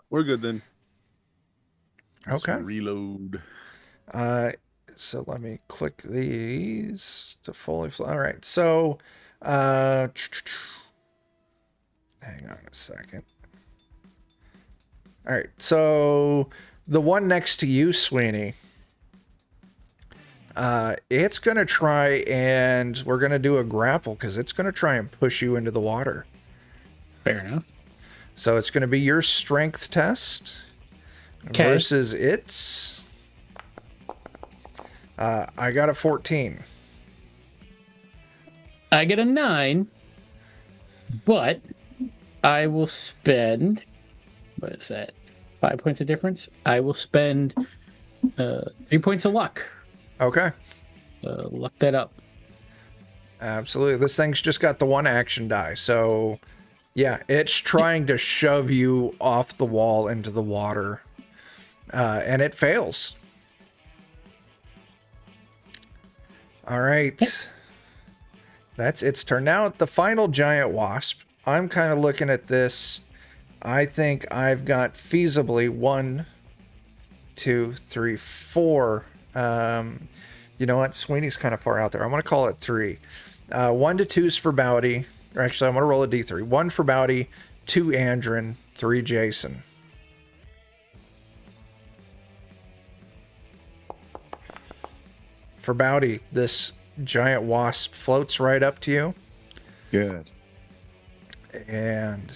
We're good then. Okay. Reload. So let me click these to fully flow. All right. So, hang on a second. All right. So the one next to you, Sweeney, it's going to try, and we're going to do a grapple because it's going to try and push you into the water. Fair enough. So it's going to be your strength test versus its. I got a 14. I get a 9, but I will spend, what is that, 5 points of difference? I will spend 3 points of luck. Okay. Luck that up. Absolutely. This thing's just got the one action die. So, yeah, it's trying to shove you off the wall into the water. And it fails. All right. That's its turn. Now, the final giant wasp. I'm kind of looking at this. I think I've got feasibly 1, 2, 3, 4. You know what? Sweeney's kind of far out there. I'm going to call it 3. 1 to 2's for Farbauti. Or actually, I'm going to roll a d3. 1 for Farbauti, 2 Andrin, 3 Jason. For Farbauti, this giant wasp floats right up to you. Good. And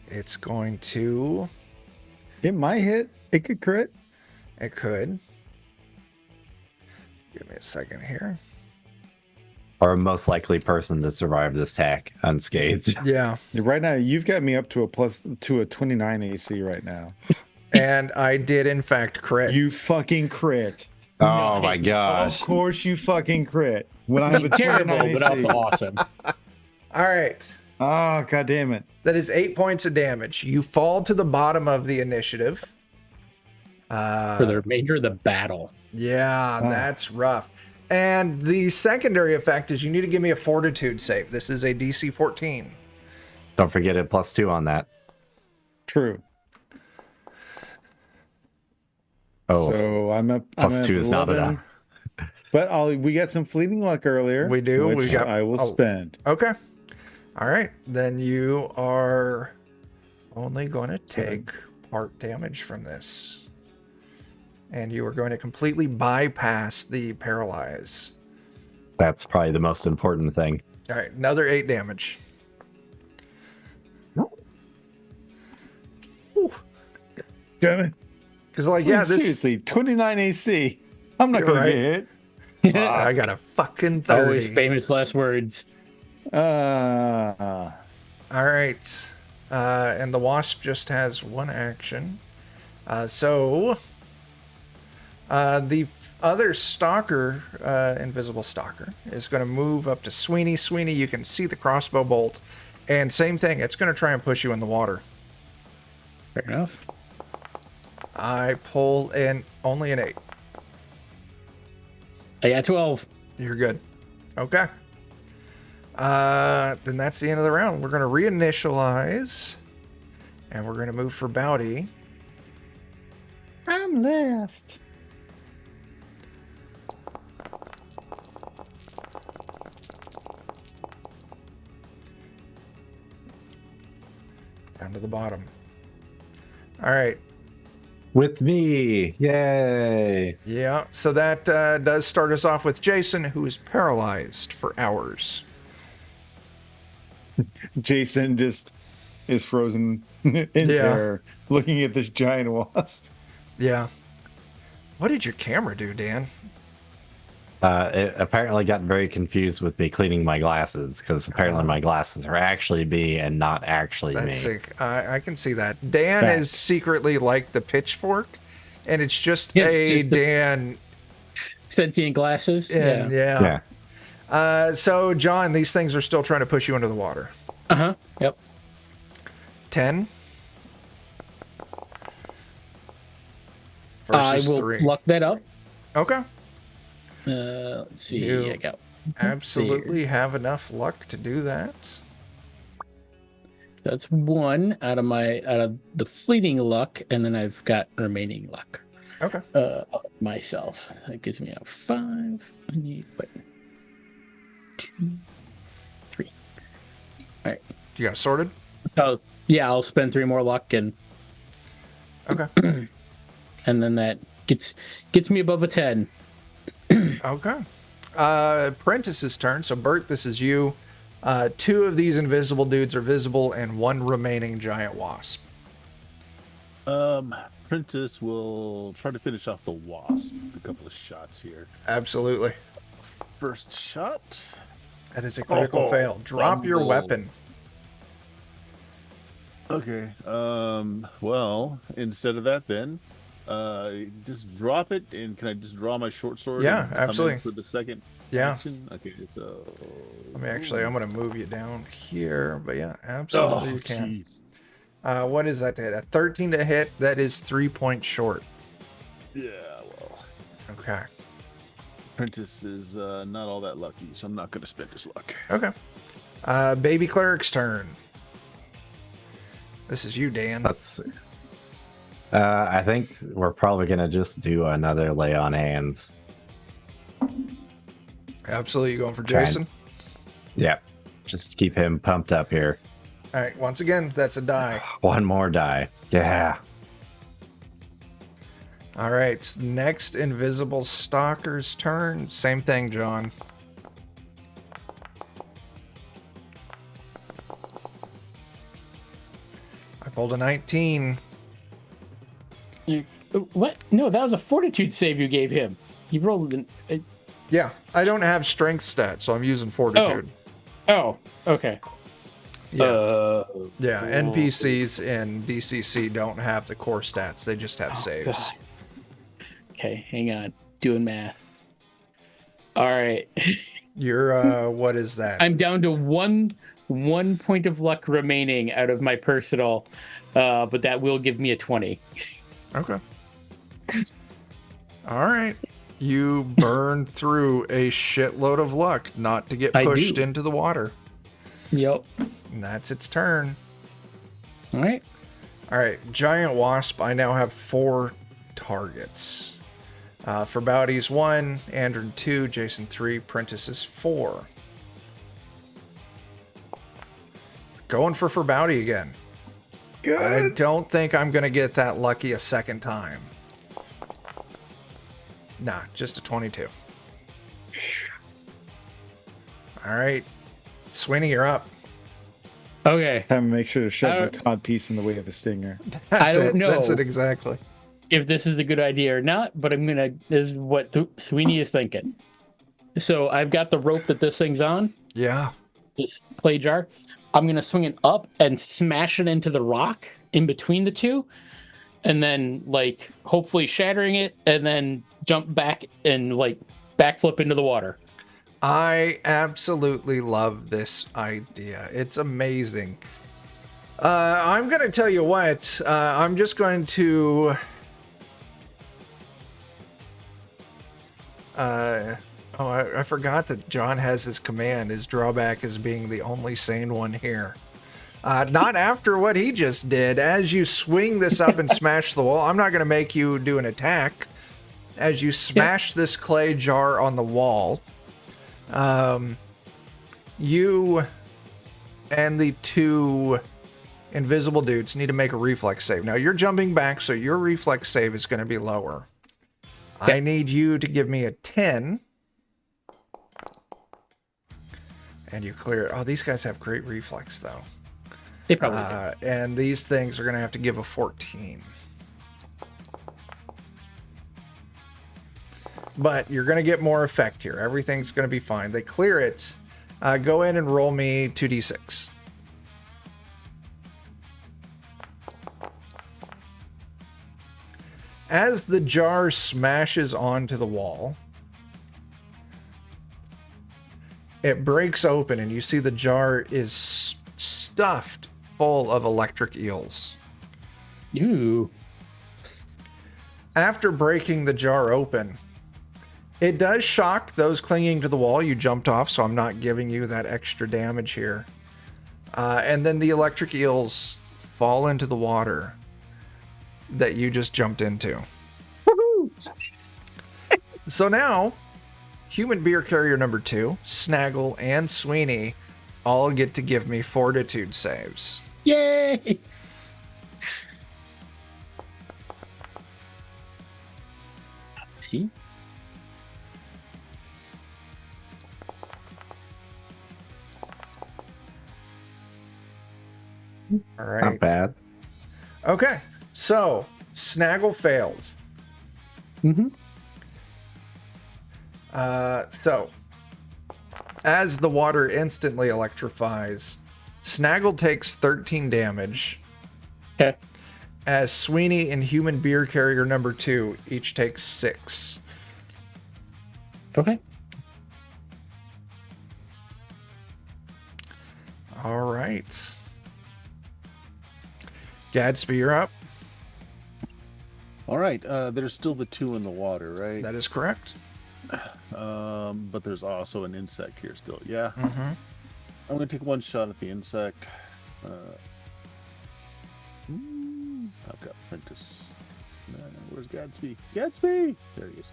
it's going to... It might hit. It could crit. It could. Give me a second here. Or most likely person to survive this attack unscathed. Yeah. Right now, you've got me up to a 29 AC right now. And I did, in fact, crit. You fucking crit. Oh my gosh. Of course you fucking crit. When I have a Terrible, 29 but AC. also awesome. All right. Oh, god damn it. That is 8 points of damage. You fall to the bottom of the initiative. For the remainder of the battle. Yeah, that's rough. And the secondary effect is you need to give me a fortitude save. This is a DC 14. Don't forget it +2 on that. True. Oh, So I'm up. +2 is not 11, enough. But we got some fleeting luck earlier. We do. Which We got. I will spend. Okay. All right. Then you are only going to take part damage from this. And you are going to completely bypass the paralyze. That's probably the most important thing. All right. Another 8 damage. Damn it. Because, like, yeah, this. Seriously, 29 AC. I'm not going right. to get hit. I got a fucking 30. Always famous last words. All right. And the wasp just has 1 action. So the other stalker, invisible stalker, is going to move up to Sweeney. Sweeney, you can see the crossbow bolt. And same thing, it's going to try and push you in the water. Fair enough. I pull in only an 8. I got 12. You're good. Okay. Then that's the end of the round. We're going to reinitialize. And we're going to move for Farbauti. I'm last. Down to the bottom. All right. With me. Yay. Yeah, so that does start us off with Jason, who is paralyzed for hours. Jason just is frozen in terror, looking at this giant wasp. Yeah. What did your camera do, Dan? It apparently got very confused with me cleaning my glasses because apparently my glasses are actually me and not actually That's me. sick. I can see that. Dan is secretly like the Pitchfork, and it's just Dan. Sentient glasses. And, yeah. So, John, these things are still trying to push you into the water. Uh-huh. Yep. 10. I Versus will 3. luck that up. Okay. Let's see. You I got absolutely have enough luck to do that. That's 1 out of the fleeting luck, and then I've got remaining luck. Okay. Myself. That gives me a 5. I need 2, 3. All right. You got it sorted? Oh yeah, I'll spend 3 more luck and Okay. and then that gets me above a 10. Okay. Prentice's turn. So, Bert, this is you. 2 of these invisible dudes are visible, and 1 remaining giant wasp. Prentice will try to finish off the wasp with a couple of shots here. Absolutely. First shot. That is a critical fail. Drop your weapon. Okay. Well, instead of that, then, just drop it, and can I just draw my short sword? Yeah, and come absolutely. in for the second Yeah. action? Okay, so. I'm going to move you down here, but yeah, absolutely you can. Geez. What is that to hit? A 13 to hit. That is 3 points short. Yeah, well. Okay. Prentice is not all that lucky, so I'm not going to spend his luck. Okay. Baby cleric's turn. This is you, Dan. Let's see. I think we're probably going to just do another lay on hands. Absolutely. You going for Try and- Jason? Yeah. Just keep him pumped up here. All right. Once again, that's a die. 1 more die. Yeah. All right. Next invisible stalker's turn. Same thing, John. I pulled a 19. What? No, that was a fortitude save you gave him. You rolled an. Yeah. I don't have strength stats, so I'm using fortitude. Oh, okay. Yeah. Yeah. NPCs in DCC don't have the core stats. They just have saves. God. Okay, hang on. Doing math. All right. You're what is that? I'm down to one point of luck remaining out of my personal, but that will give me a 20. Okay. All right. You burn through a shitload of luck not to get pushed into the water. Yep. And that's its turn. All right. All right. Giant wasp. I now have 4 targets. Farbauti 1, Andrew 2, Jason 3, Prentice is 4. Going for Farbauti again. Good. I don't think I'm going to get that lucky a second time. Nah, just a 22. All right. Sweeney, you're up. Okay. It's time to make sure to shove the cod piece in the way of the stinger. That's I don't know. That's it exactly. If this is a good idea or not, but this is what Sweeney is thinking. So I've got the rope that this thing's on, Yeah. this clay jar. I'm going to swing it up and smash it into the rock in between the two, and then, like, hopefully shattering it, and then jump back and, like, backflip into the water. I absolutely love this idea. It's amazing. I'm going to tell you what. I'm just going to... I forgot that John has his command. His drawback is being the only sane one here. Not after what he just did. As you swing this up and smash the wall, I'm not going to make you do an attack. As you smash this clay jar on the wall, you and the 2 invisible dudes need to make a reflex save. Now you're jumping back, so your reflex save is going to be lower. Okay. I need you to give me a 10. And you clear it. Oh, these guys have great reflex, though. They probably do. And these things are going to have to give a 14. But you're going to get more effect here. Everything's going to be fine. They clear it. Go ahead and roll me 2d6. As the jar smashes onto the wall, it breaks open and you see the jar is stuffed full of electric eels. Ooh. After breaking the jar open, it does shock those clinging to the wall. You jumped off, so I'm not giving you that extra damage here. And then the electric eels fall into the water that you just jumped into. So now, human beer carrier number 2, Snaggle, and Sweeney all get to give me fortitude saves. Yay! See? All right. Not bad. Okay, so Snaggle fails. Mm-hmm. So, as the water instantly electrifies, Snaggle takes 13 damage, Okay. as Sweeney and human beer carrier number 2 each take 6. Okay. All right. Gadsby, you're up. All right. There's still the 2 in the water, right? That is correct. But there's also an insect here still. Yeah. Mm-hmm. I'm gonna take one shot at the insect. I've got Prentice. Where's Gadsby? Gadsby! There he is.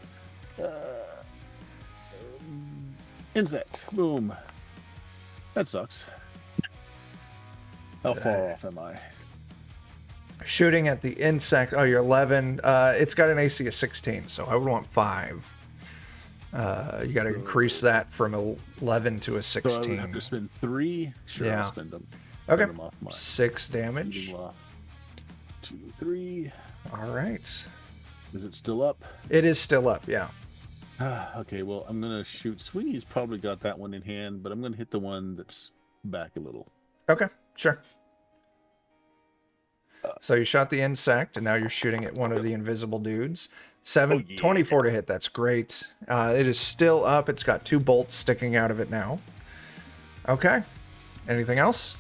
Insect. Boom. That sucks. How far off am I? Shooting at the insect. Oh, you're 11. It's got an AC of 16, so I would want 5. You got to increase that from 11 to a So I would 16. have to spend 3. Sure, Yeah. I'll spend them. Okay. Spend them off my 6 damage. shooting law. 2, 3. All right. Is it still up? It is still up, yeah. Okay, well, I'm gonna shoot. Sweeney's probably got that one in hand, but I'm gonna hit the one that's back a little. Okay, sure. So you shot the insect, and now you're shooting at one of the invisible dudes. 24 to hit, that's great. It is still up. It's got 2 bolts sticking out of it now. Okay. Anything else?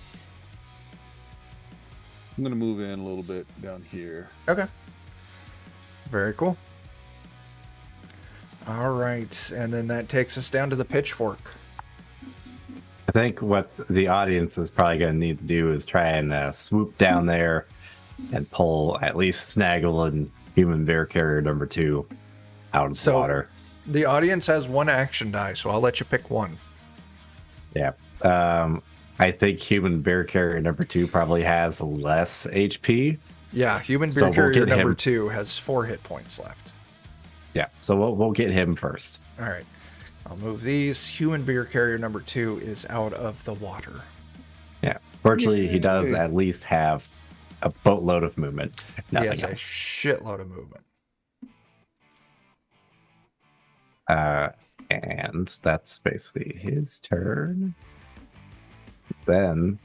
I'm gonna move in a little bit down here. Okay. Very cool. All right, and then that takes us down to the pitchfork. I think what the audience is probably going to need to do is try and swoop down there and pull at least Snaggle and human bear carrier number 2 out of the water. The audience has 1 action die, so I'll let you pick one. Yeah. I think human bear carrier number 2 probably has less HP. Yeah, human So beer we'll carrier get number him. 2 has 4 hit points left. Yeah. So we'll get him first. All right. I'll move these. Human beer carrier number 2 is out of the water. Yeah. Fortunately, he does at least have a boatload of movement. If He nothing has a else. shitload of movement. And that's basically his turn. Then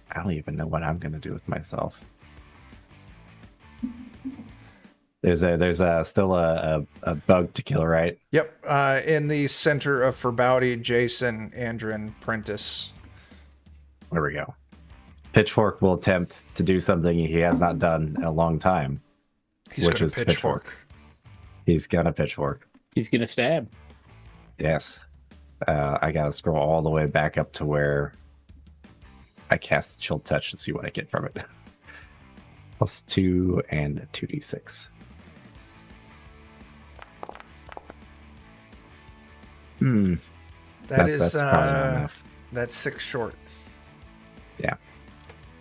I don't even know what I'm gonna do with myself. There's still a bug to kill, right? Yep. In the center of Farbauti, Jason, Andrin, Prentice. There we go. Pitchfork will attempt to do something he has not done in a long time. He's Which gonna is pitchfork. He's gonna pitchfork. He's gonna stab. Yes. I gotta scroll all the way back up to where I cast Chill Touch to see what I get from it. +2 and 2d6. That's probably not enough. that's 6 short. Yeah.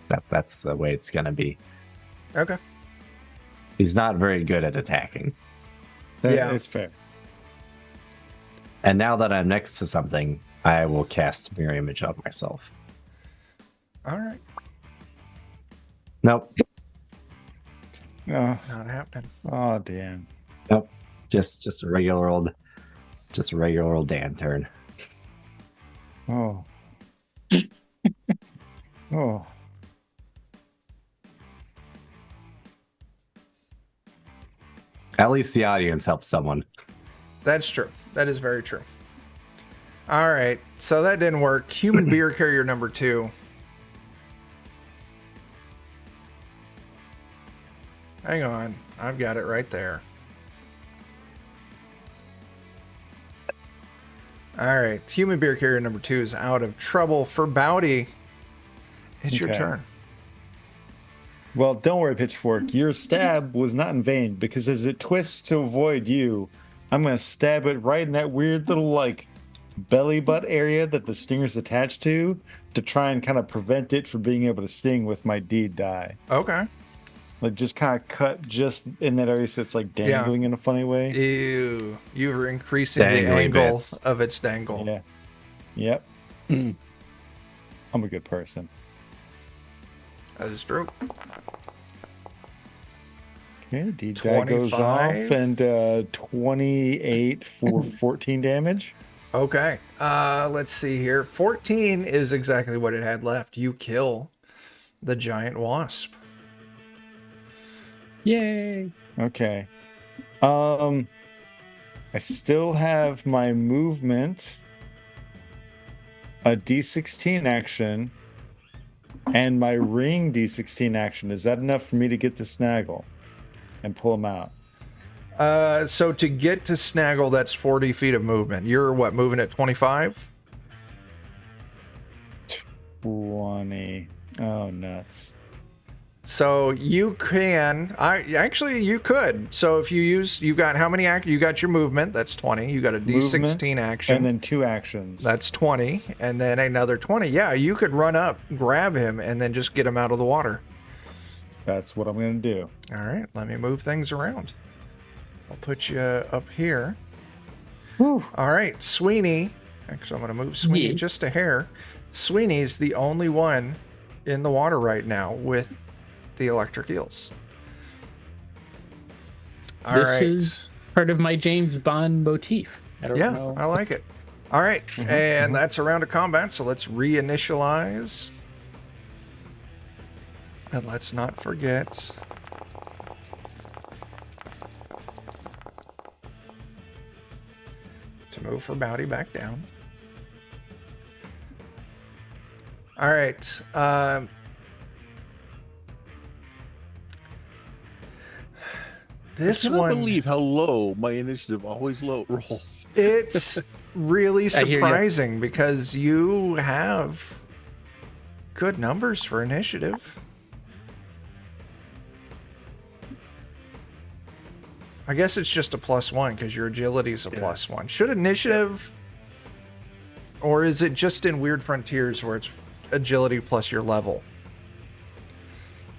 That that's the way it's gonna be. Okay. He's not very good at attacking. Yeah. It's fair. And now that I'm next to something, I will cast mirror image on myself. All right. Nope. Oh, Not happening. oh damn. Nope. Just a regular old Dan turn. Oh. Oh. At least the audience helps someone. That's true. That is very true. All right. So that didn't work. Human beer carrier number 2. Hang on. I've got it right there. All right. Human beer carrier number 2 is out of trouble. Farbauti, it's your Okay. turn. Well, don't worry, Pitchfork. Your stab was not in vain because as it twists to avoid you, I'm going to stab it right in that weird little, like, belly butt area that the stinger's attached to try and kind of prevent it from being able to sting with my deed die. Okay. Like, just kind of cut just in that area so it's, like, dangling in a funny way. Ew. You were increasing the Dangly angle bits. of its dangle. Yeah. Yep. Mm. I'm a good person. That is true. Okay, deed die goes off 25. and 28 for 14 damage. Okay. Let's see here. 14 is exactly what it had left. You kill the giant wasp. Yay. Okay. I still have my movement, a D16 action, and my ring D16 action. Is that enough for me to get the snaggle and pull him out? So to get to Snaggle, that's 40 feet of movement. You're what, moving at 25? 20. Oh, nuts. So you can, you could. So if you got how many you got your movement, that's 20. You got a D16 Movement, action. and then 2 actions. That's 20. And then another 20. Yeah, you could run up, grab him, and then just get him out of the water. That's what I'm going to do. All right, let me move things around. I'll put you up here. Whew. All right, Sweeney. Actually, I'm going to move Sweeney Yes. just a hair. Sweeney's the only one in the water right now with the electric eels. All This right. is part of my James Bond motif. I don't Yeah, know. I like it. All right, and that's a round of combat, so let's reinitialize. And let's not forget. To move Farbauti back down. All right. This I cannot one, believe how low my initiative always low rolls. it's really I hear ya. surprising because you have good numbers for initiative. I guess it's just a +1 because your agility is a +1. Should initiative, or is it just in Weird Frontiers where it's agility plus your level?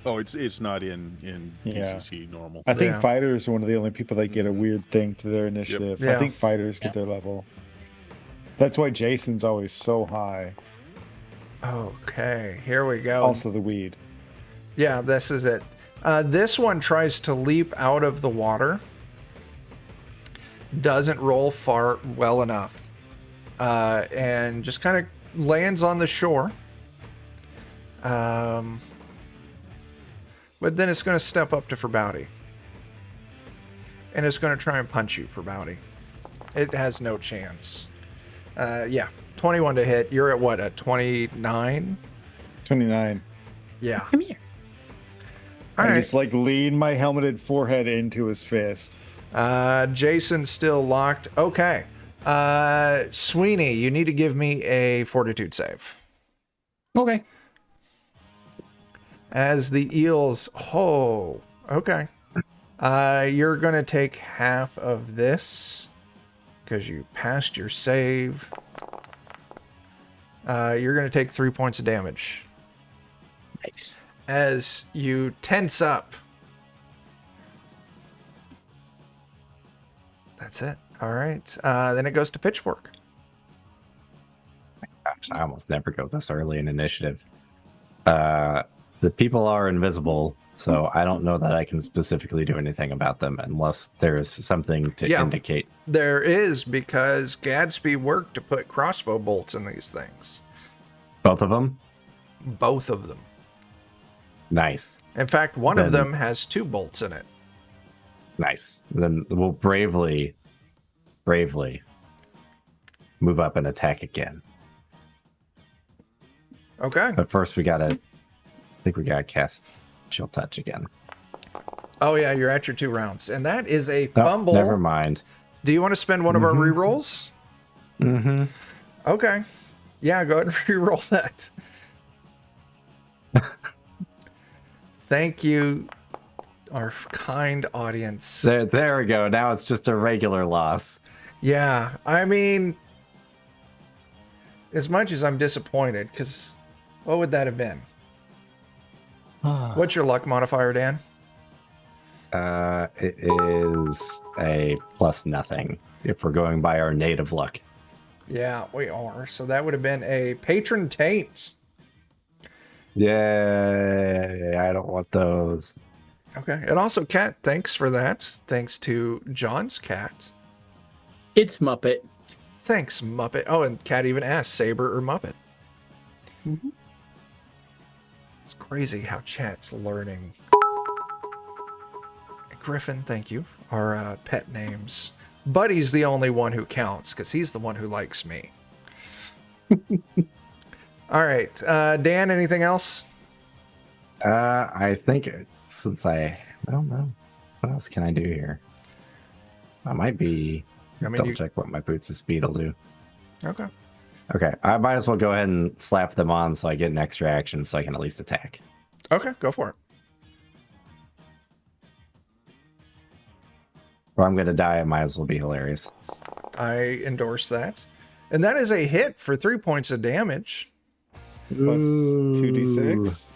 Oh, it's not in Yeah. PCC normal. I think Yeah. fighters are one of the only people that get a weird thing to their initiative. Yeah. I think fighters get their level. That's why Jason's always so high. Okay, here we go. Also the weed. Yeah, this is it. This one tries to leap out of the water. Doesn't roll far well enough. And just kind of lands on the shore. But then it's going to step up to Farbauti. And it's going to try and punch you, Farbauti. It has no chance. Yeah, 21 to hit. You're at what, at 29? 29. Yeah. Come here. All I right. just like lean my helmeted forehead into his fist. Jason's still locked. Okay. Sweeney, you need to give me a fortitude save. Okay. As the eels, oh, okay. You're going to take half of this because you passed your save. You're going to take 3 points of damage. Nice. as you tense up. That's it. All right. Then it goes to Pitchfork. Gosh, I almost never go this early in initiative. The people are invisible, so I don't know that I can specifically do anything about them unless there is something to indicate. There is, because Gadsby worked to put crossbow bolts in these things. Both of them? Both of them. Nice. In fact, one of them has 2 bolts in it. Nice. Then we'll bravely move up and attack again. Okay. But first I think we gotta cast Chill Touch again. Oh yeah, you're at your 2 rounds. And that is a fumble. Never mind. Do you want to spend one of our rerolls? Mm-hmm. Okay. Yeah, go ahead and reroll that. Thank you, our kind audience. There we go. Now it's just a regular loss. Yeah, I mean, as much as I'm disappointed, because what would that have been? What's your luck modifier, Dan? It is a +0 if we're going by our native luck. Yeah, we are. So that would have been a patron taint. Yay, I don't want those. Okay. And also, Cat, thanks for that. Thanks to John's cat. It's Muppet. Thanks, Muppet. Oh, and Cat even asked, Saber or Muppet? Mm-hmm. It's crazy how chat's learning. Griffin, thank you. Our pet names. Buddy's the only one who counts, because he's the one who likes me. All right. Dan, anything else? I think since I don't know, what else can I do here? I might be double check what my boots of speed will do. Okay. Okay, I might as well go ahead and slap them on so I get an extra action so I can at least attack. Okay, go for it. Or I'm gonna die, it might as well be hilarious. I endorse that. And that is a hit for 3 points of damage. Plus 2d6.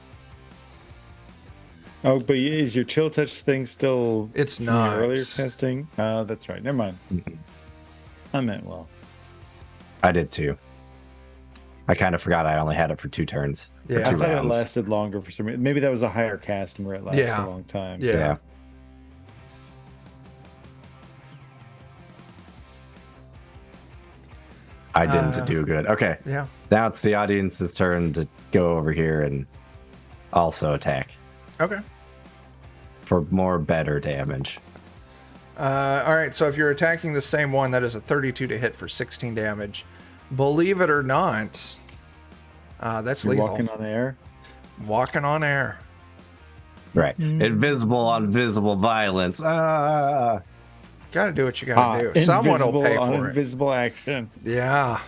Oh, but is your chill touch thing still? It's from not. your earlier testing. That's right. Never mind. I meant well. I did too. I kind of forgot I only had it for 2 turns. Yeah. I 2 thought rounds. it lasted longer for some reason. Maybe that was a higher casting where it lasted Yeah. a long time. Yeah. I didn't do good. Okay. Yeah. Now it's the audience's turn to go over here and also attack Okay. for better damage. All right, so if you're attacking the same one, that is a 32 to hit for 16 damage. Believe it or not, that's You're lethal. walking on air. Walking on air. Right. Invisible on visible violence. Ah. Got to do what you got to do. Someone will pay on for it. invisible action. Yeah.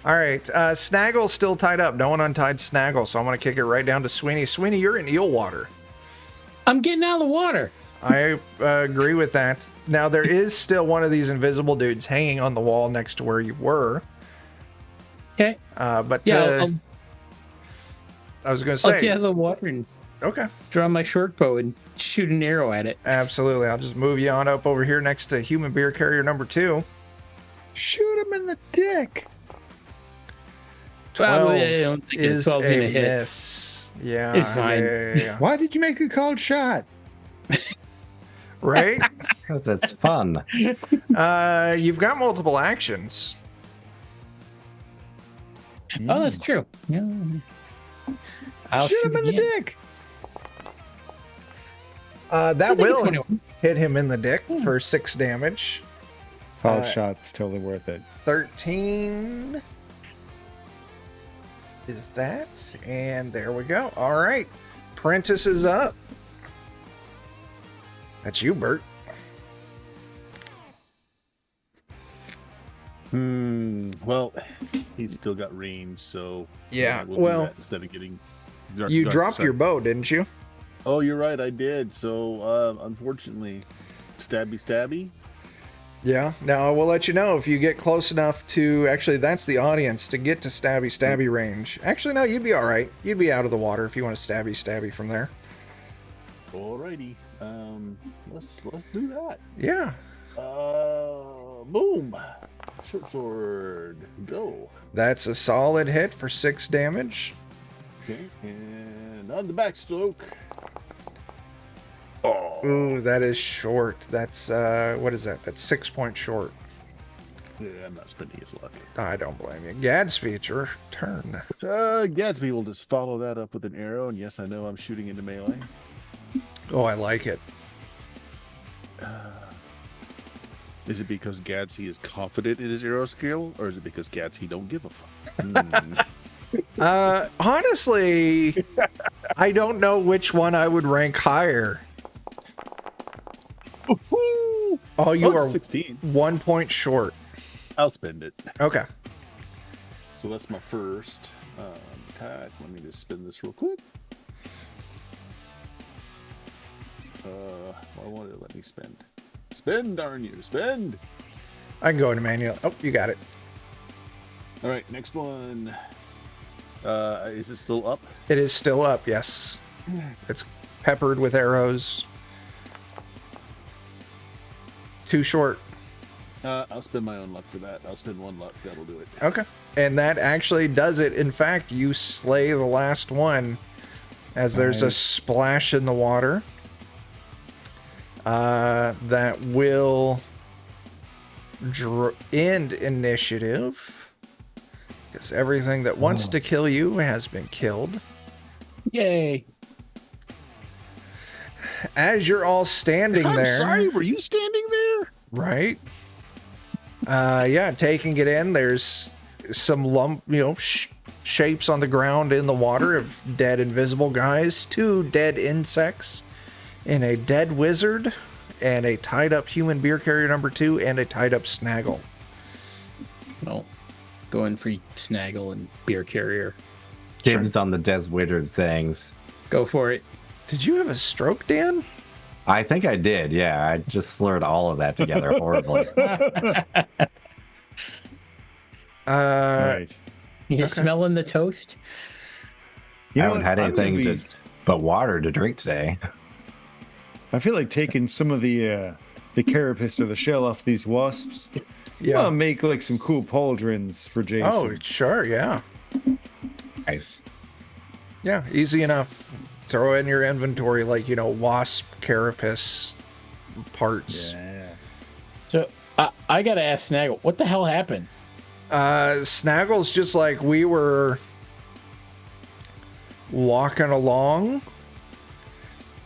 All right. Snaggle's still tied up. No one untied Snaggle, so I'm going to kick it right down to Sweeney. Sweeney, you're in eel water. I'm getting out of the water. I agree with that. Now, there is still one of these invisible dudes hanging on the wall next to where you were. Okay. But Yeah, I was going to I'll say. get out of the water and Okay. draw my short bow and shoot an arrow at it. Absolutely. I'll just move you on up over here next to human beer carrier number 2. Shoot him in the dick. 12 I don't think is 12's a gonna hit. miss. Yeah. It's fine. Yeah. Why did you make a cold shot? Right? Because it's fun. You've got multiple actions. Oh, that's true. Yeah. I'll Shoot him in the again. dick. That will 21. hit him in the dick for 6 damage. Cold shot's totally worth it. 13 is that. And there we go. All right. Prentice is up. That's you, Bert. Well, he's still got range, so Yeah, we'll do well, that instead of getting. You dropped your bow, didn't you? Oh, you're right, I did. So, unfortunately, stabby. Yeah. Now I will let you know if you get close enough to. Actually, that's the audience to get to stabby range. Actually, no, you'd be all right. You'd be out of the water if you want to stabby from there. Alrighty. Let's do that. Yeah. Boom. Short sword. Go. That's a solid hit for 6 damage. Okay. And on the backstroke. Oh. Ooh, that is short. That's what is that? That's 6 points short. Yeah, I'm not spending his luck. I don't blame you. Gadsby, it's your turn. Gadsby will just follow that up with an arrow, and yes, I know I'm shooting into melee. Oh, I like it. Is it because Gadsby is confident in his arrow skill, or is it because Gadsby don't give a fuck? Honestly, I don't know which one I would rank higher. Oh, you are 16. 1 point short. I'll spend it. Okay. So that's my first attack. Let me just spin this real quick. Why won't it let me spend? Spend, darn you, spend! I can go into manual. Oh, you got it. All right, next one. Is it still up? It is still up, yes. It's peppered with arrows. Too short. I'll spend my own luck for that. I'll spend 1 luck. That'll do it. Okay. And that actually does it. In fact, you slay the last one as there's a splash in the water. That will end initiative because everything that wants to kill you has been killed. Yay. As you're all standing I'm there. sorry, were you standing there? Right. Yeah, taking it in. There's some shapes on the ground in the water of dead invisible guys, 2 dead insects, and a dead wizard, and a tied up human beer carrier number 2, and a tied up snaggle. Well, going for snaggle and beer carrier. Dibs on the Des Wizard things. Go for it. Did you have a stroke, Dan? I think I did, yeah. I just slurred all of that together horribly. Right. You smelling the toast? You I know haven't what? had I'm gonna anything but water to drink today. I feel like taking some of the carapace or the shell off these wasps. Yeah. I'll make like some cool pauldrons for Jason. Oh, sure, yeah. Nice. Yeah, easy enough. Throw in your inventory like, wasp carapace parts. Yeah. So I gotta ask Snaggle, what the hell happened? Snaggle's just like we were walking along.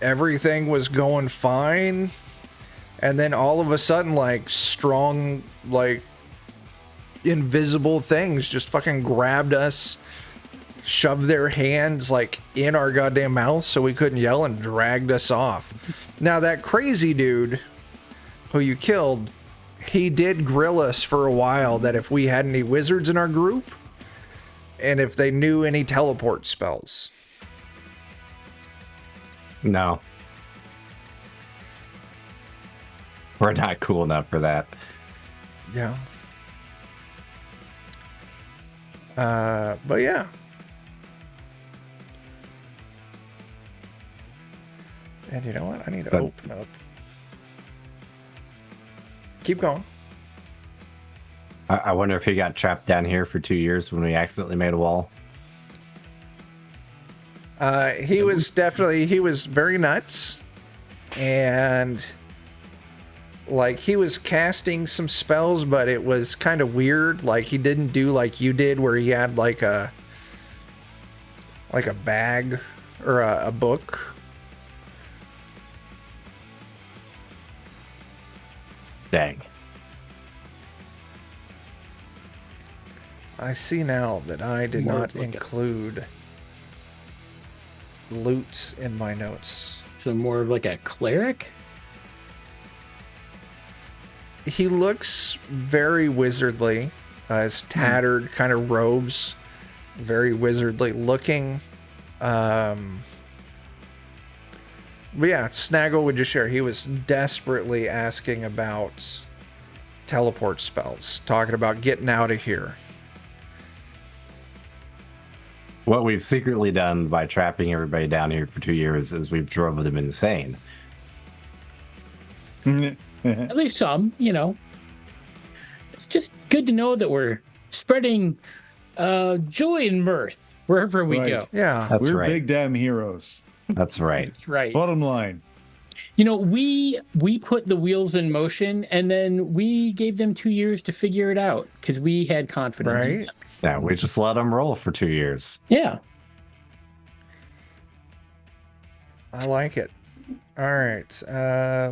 Everything was going fine. And then all of a sudden, like, strong, like, invisible things just fucking grabbed us, shoved their hands, like, in our goddamn mouth so we couldn't yell, and dragged us off. Now, that crazy dude who you killed, he did grill us for a while that if we had any wizards in our group, and if they knew any teleport spells. No. We're not cool enough for that. Yeah. But yeah. And you know what? I need to open up. Keep going. I wonder if he got trapped down here for 2 years when we accidentally made a wall. He was very nuts. And like he was casting some spells, but it was kind of weird. Like he didn't do like you did where he had like a bag or a book. Dang. I see now that I did not include loot in my notes. So more of like a cleric? He looks very wizardly. His tattered kind of robes, very wizardly looking. But yeah, Snaggle would just share. He was desperately asking about teleport spells, talking about getting out of here. What we've secretly done by trapping everybody down here for 2 years is we've driven them insane. At least some, It's just good to know that we're spreading joy and mirth wherever we go. Yeah. That's We're right. big damn heroes. That's right. That's right. Bottom line. We put the wheels in motion, and then we gave them 2 years to figure it out because we had confidence. in Right. them. Yeah, we just let them roll for 2 years. Yeah. I like it. All right.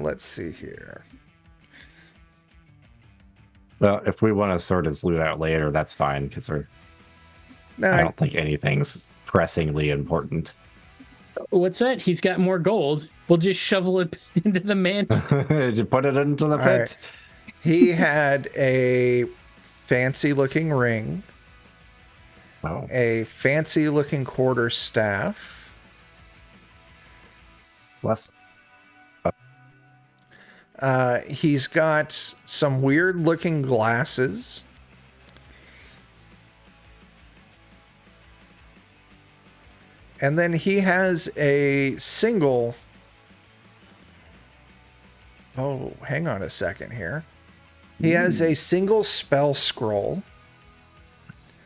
Let's see here. Well, if we want to sort his loot out later, that's fine, because I don't think anything's pressingly important. What's that? He's got more gold. We'll just shovel it into the man. Did you put it into the pit? right. He had a fancy looking ring, Oh, a fancy looking quarter staff, less. he's got some weird looking glasses. And then he has a single. Oh, hang on a second here. He has a single spell scroll.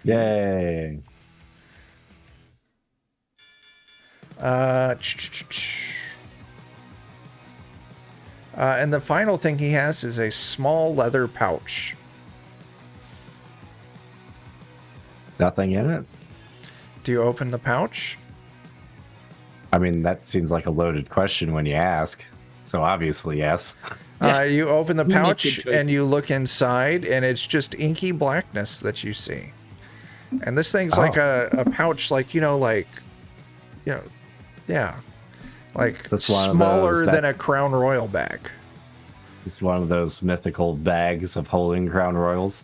Yay. And the final thing he has is a small leather pouch. Nothing in it? Do you open the pouch? I mean, that seems like a loaded question when you ask. So obviously, yes. You open the You make good pouch choices. and you look inside, and it's just inky blackness that you see. And this thing's like a pouch, like, yeah. Like So it's one of smaller those that- than a Crown Royal bag. It's one of those mythical bags of holding Crown Royals.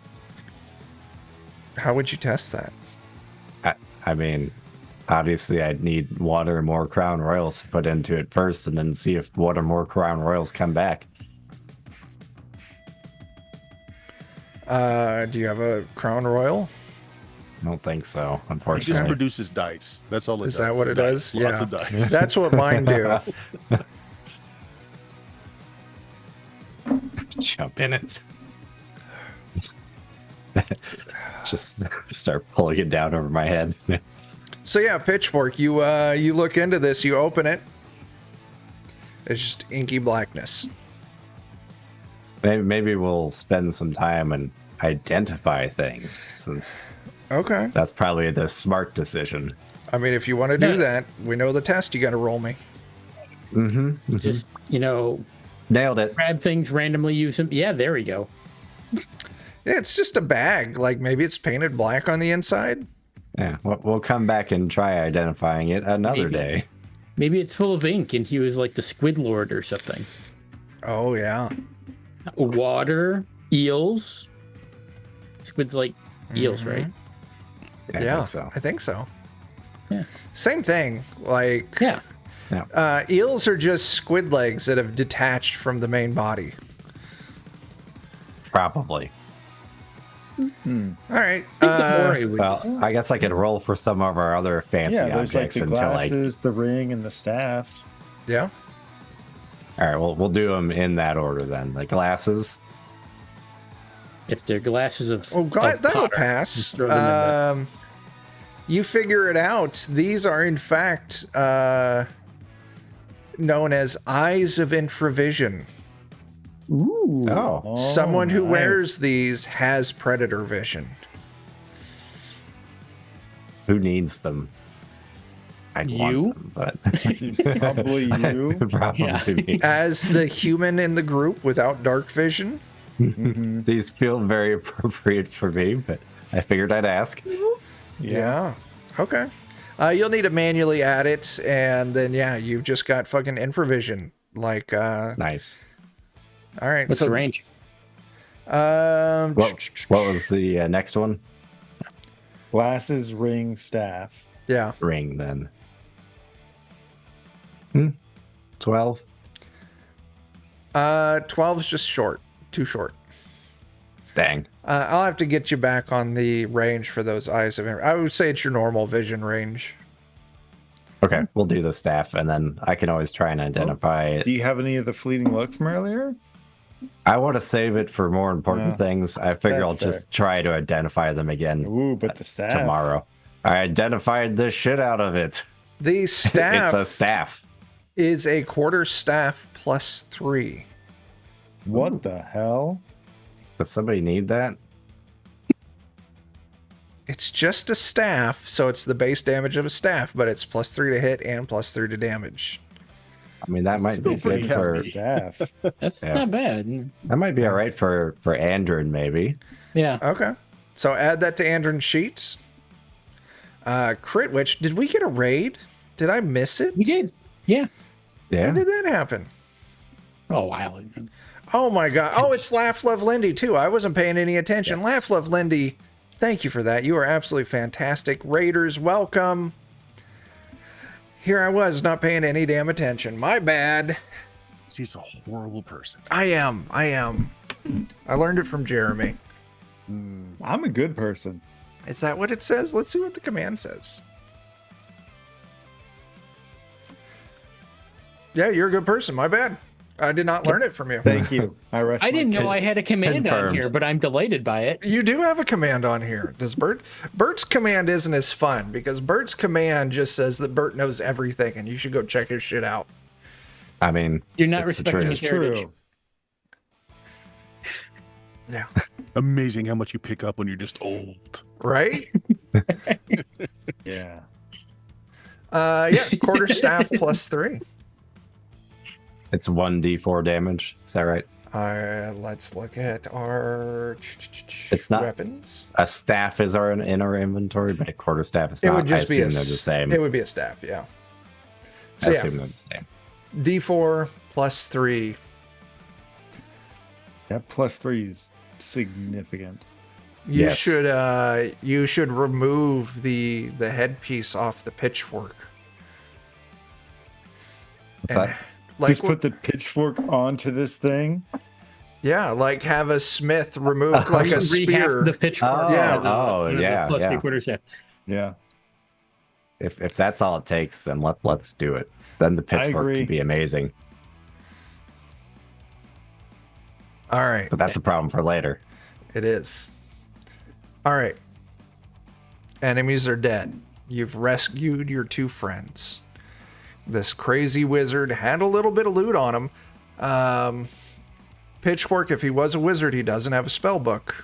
How would you test that? I mean, obviously, I'd need one or more Crown Royals to put into it first, and then see if one or more Crown Royals come back. Do you have a Crown Royal? I don't think so, It just unfortunately. produces dice. That's all it Is does. that what it Dice. does? Lots Yeah. of dice. That's what mine do. Jump in it. Just start pulling it down over my head. So yeah, Pitchfork, you look into this, you open it. It's just inky blackness. Maybe we'll spend some time and identify things, since Okay. that's probably the smart decision. I mean, if you want to do Yeah. that, we know the test you got to roll me. Just, Nailed it. grab things, randomly use them. Yeah, there we go. Yeah, it's just a bag. Like maybe it's painted black on the inside. Yeah, we'll come back and try identifying it another Maybe. day. Maybe it's full of ink and he was like the Squid Lord or something. Oh yeah. Water, eels. Squid's like eels, right? I Yeah, think so. I think so. Yeah. Same thing. Like Yeah. eels are just squid legs that have detached from the main body. Probably. All right. Well, I guess I could roll for some of our other fancy Yeah, there's like objects the until glasses, the ring, and the staff. Yeah. All right, well, we'll do them in that order then. The glasses. If they're glasses of, Oh, of that'll Potter, pass. just throw them in You figure it out. These are in fact known as eyes of infravision. Ooh. Oh, Someone who nice. wears these has predator vision. who needs them? I'd You? want them, but Probably you. probably Yeah. me. As the human in the group without dark vision. These feel very appropriate for me, but I figured I'd ask. Yeah. Okay. You'll need to manually add it, and then you've just got fucking infravision. Like, Nice. all right. What's the range? Um, What was the next one? Glasses, ring, staff. yeah. Ring, then. 12. 12's just short. Too short. Dang. I'll have to get you back on the range for those eyes of. I would say it's your normal vision range. Okay, we'll do the staff, and then I can always try and identify Do it. you have any of the fleeting luck from earlier? I want to save it for more important Yeah, things. I figure that's I'll just try to identify them again Ooh, but the staff. tomorrow. I identified the shit out of it. The It's staff a staff. is a quarter staff +3. What the hell? Does somebody need that? It's just a staff, so it's the base damage of a staff, but it's +3 to hit and +3 to damage. I mean, that might be Still pretty good for. hefty. Staff. That's Yeah. not bad. That might be all right for Andrin, maybe. Yeah. Okay. So add that to Andron's sheets. Crit Witch, did we get a raid? Did I miss it? We did. Yeah. Yeah. When did that happen? Oh, wow. Oh my god. Oh, it's Laugh Love Lindy too. I wasn't paying any attention. Yes. Laugh Love Lindy, thank you for that. You are absolutely fantastic. Raiders, welcome. Here I was not paying any damn attention. My bad. He's a horrible person. I am. I learned it from Jeremy. I'm a good person. Is that what it says? Let's see what the command says. Yeah, you're a good person. My bad. I did not learn it from you. Thank you. I rest. I didn't my know I case. had a command on Confirmed. here, but I'm delighted by it. You do have a command on here. Does Bert? Bert's command isn't as fun because Bert's command just says that Bert knows everything and you should go check his shit out. I mean, You're not it's the respecting truth. his heritage. True. Yeah. Amazing how much you pick up when you're just old. Right? Yeah. Yeah, quarter staff +3. It's 1d4 damage. Is that right? Let's look at our It's not- weapons. A staff is in our inventory, but a quarter staff is It not. would just I be assume they're the same. It would be a staff, yeah. I So yeah, assume they're the same. D4 +3. That +3 is significant. You Yes. should remove the headpiece off the pitchfork. What's And, that? like, Just put the pitchfork onto this thing. yeah, like have a smith remove like a Rehab spear. the pitchfork. Oh, Yeah. yeah, Plus yeah. 3/4 staff. Yeah. If that's all it takes, then let's do it. Then the pitchfork agree. could be amazing. All right, But that's a problem for later. it is. All right. Enemies are dead. You've rescued your two friends. This crazy wizard had a little bit of loot on him. Pitchfork, if he was a wizard, he doesn't have a spell book.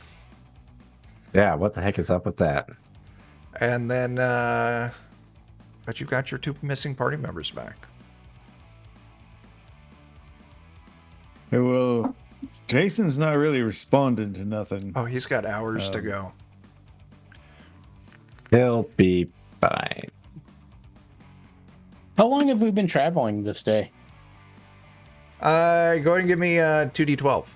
Yeah, what the heck is up with that? And then, but you've got your two missing party members back. Well, Jason's not really responding to nothing. Oh, he's got hours to go. He'll be fine. How long have we been traveling this day? Go ahead and give me 2d12.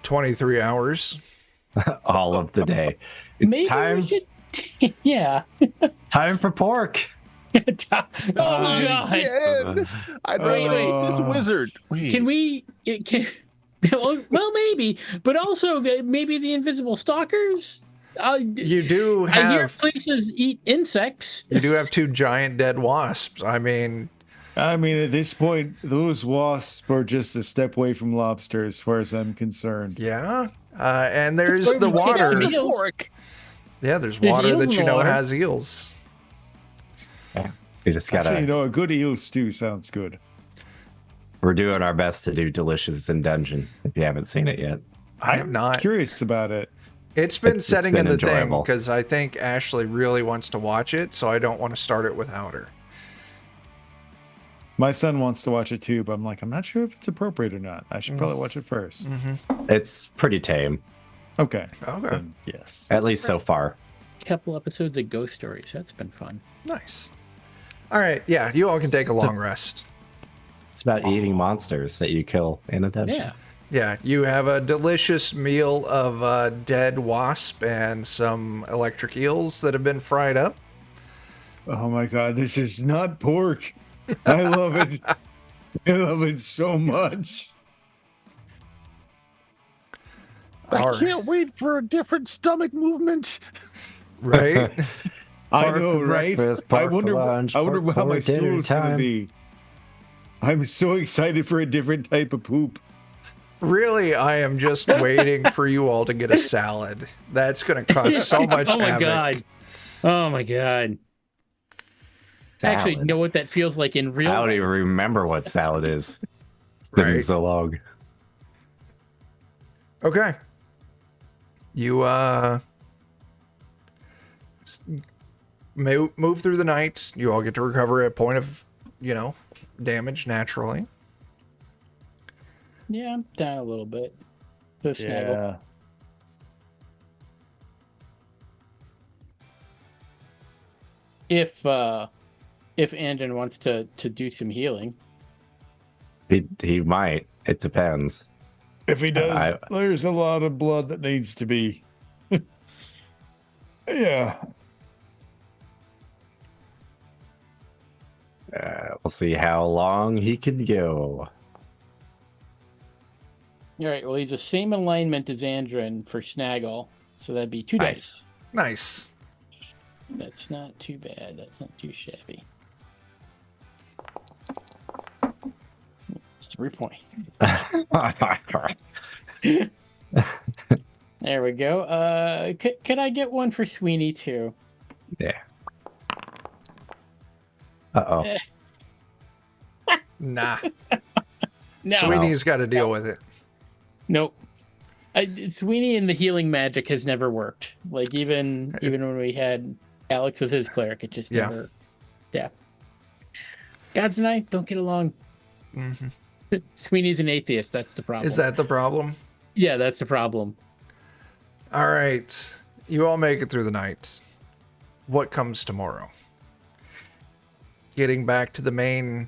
$23 hours. All of the day. It's Maybe time. we should... yeah. Time for pork. Oh, God. Again! I'd rather Wait. eat this wizard. Wait. Can we... Well, maybe. But also, maybe the invisible stalkers? You do I hear have places eat insects. you do have two giant dead wasps. I mean, At this point, those wasps are just a step away from lobster, as far as I'm concerned. yeah. And there's Just the look at water. the eels. Pork. Yeah, there's There's water eels that in you the know water. has eels. We just gotta. Actually, a good eel stew sounds good. We're doing our best to do delicious in dungeon. If you haven't seen it yet, I am not. Curious about it. It's been It's setting been in the thing enjoyable. because I think Ashley really wants to watch it, so I don't want to start it without her. My son wants to watch it too, but I'm like, I'm not sure if it's appropriate or not. I should probably watch it first. it's pretty tame, Okay. Okay. Then yes. at least so far. Couple episodes of Ghost Stories. That's been fun. Nice. All right. Yeah, you all can take a long rest. It's about eating monsters that you kill in a dungeon. Yeah. Yeah, you have a delicious meal of dead wasp and some electric eels that have been fried up. Oh my god, this is not pork. I love it. I love it so much. I Our- can't wait for a different stomach movement. Right? I Pork know, for right? breakfast, I pork for wonder. lunch, I wonder pork how for my dinner stool's gonna time. be. I'm so excited for a different type of poop. Really, I am just waiting for you all to get a salad. That's going to cause so much Oh my havoc. god. Oh my god. Actually, Salad. know what that feels like in real I don't life. even remember what salad is. It's been Right. so long. Okay. You move through the night. You all get to recover a point of, damage naturally. Yeah, I'm down a little bit. The snaggle. If Andon wants to do some healing. He might. It depends. If he does, there's a lot of blood that needs to be. Yeah. We'll see how long he can go. All right, well, he's the same alignment as Andron for Snaggle, so that'd be 2 Nice. dice. Nice. That's not too bad. That's not too shabby. It's 3 points. There we go. Could I get one for Sweeney too? Yeah. Uh-oh. Nah. No. Sweeney's got to deal with it. Nope. Sweeney and the healing magic has never worked. Like even when we had Alex with his cleric, it just never. Yeah. Gods and I don't get along. Mm-hmm. Sweeney's an atheist. That's the problem. Is that the problem? Yeah, that's the problem. All right. You all make it through the night. What comes tomorrow? Getting back to the main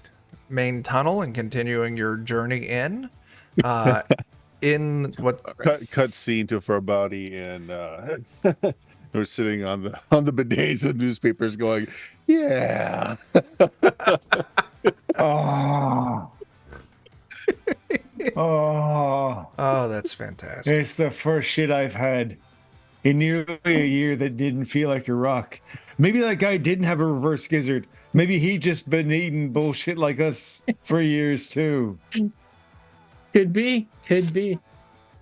tunnel and continuing your journey in. In what Cut scene to Farbauti, and we're sitting on the bidets of newspapers, going, "Yeah." Oh. Oh, that's fantastic. It's the first shit I've had in nearly a year that didn't feel like a rock. Maybe that guy didn't have a reverse gizzard. Maybe he just been eating bullshit like us for years too. Could be.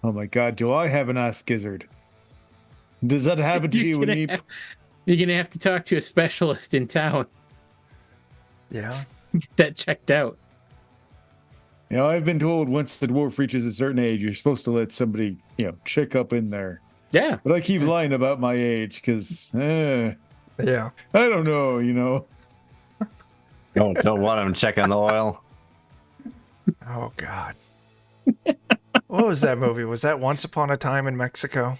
Oh my god, do I have an ass gizzard? Does that happen to you when you... You're gonna have to talk to a specialist in town. Yeah. Get that checked out. You know, I've been told once the dwarf reaches a certain age, you're supposed to let somebody, check up in there. Yeah. But I keep lying about my age because, Yeah. I don't know, Don't want him checking the oil. Oh, God. What was that movie? Was that Once Upon a Time in Mexico?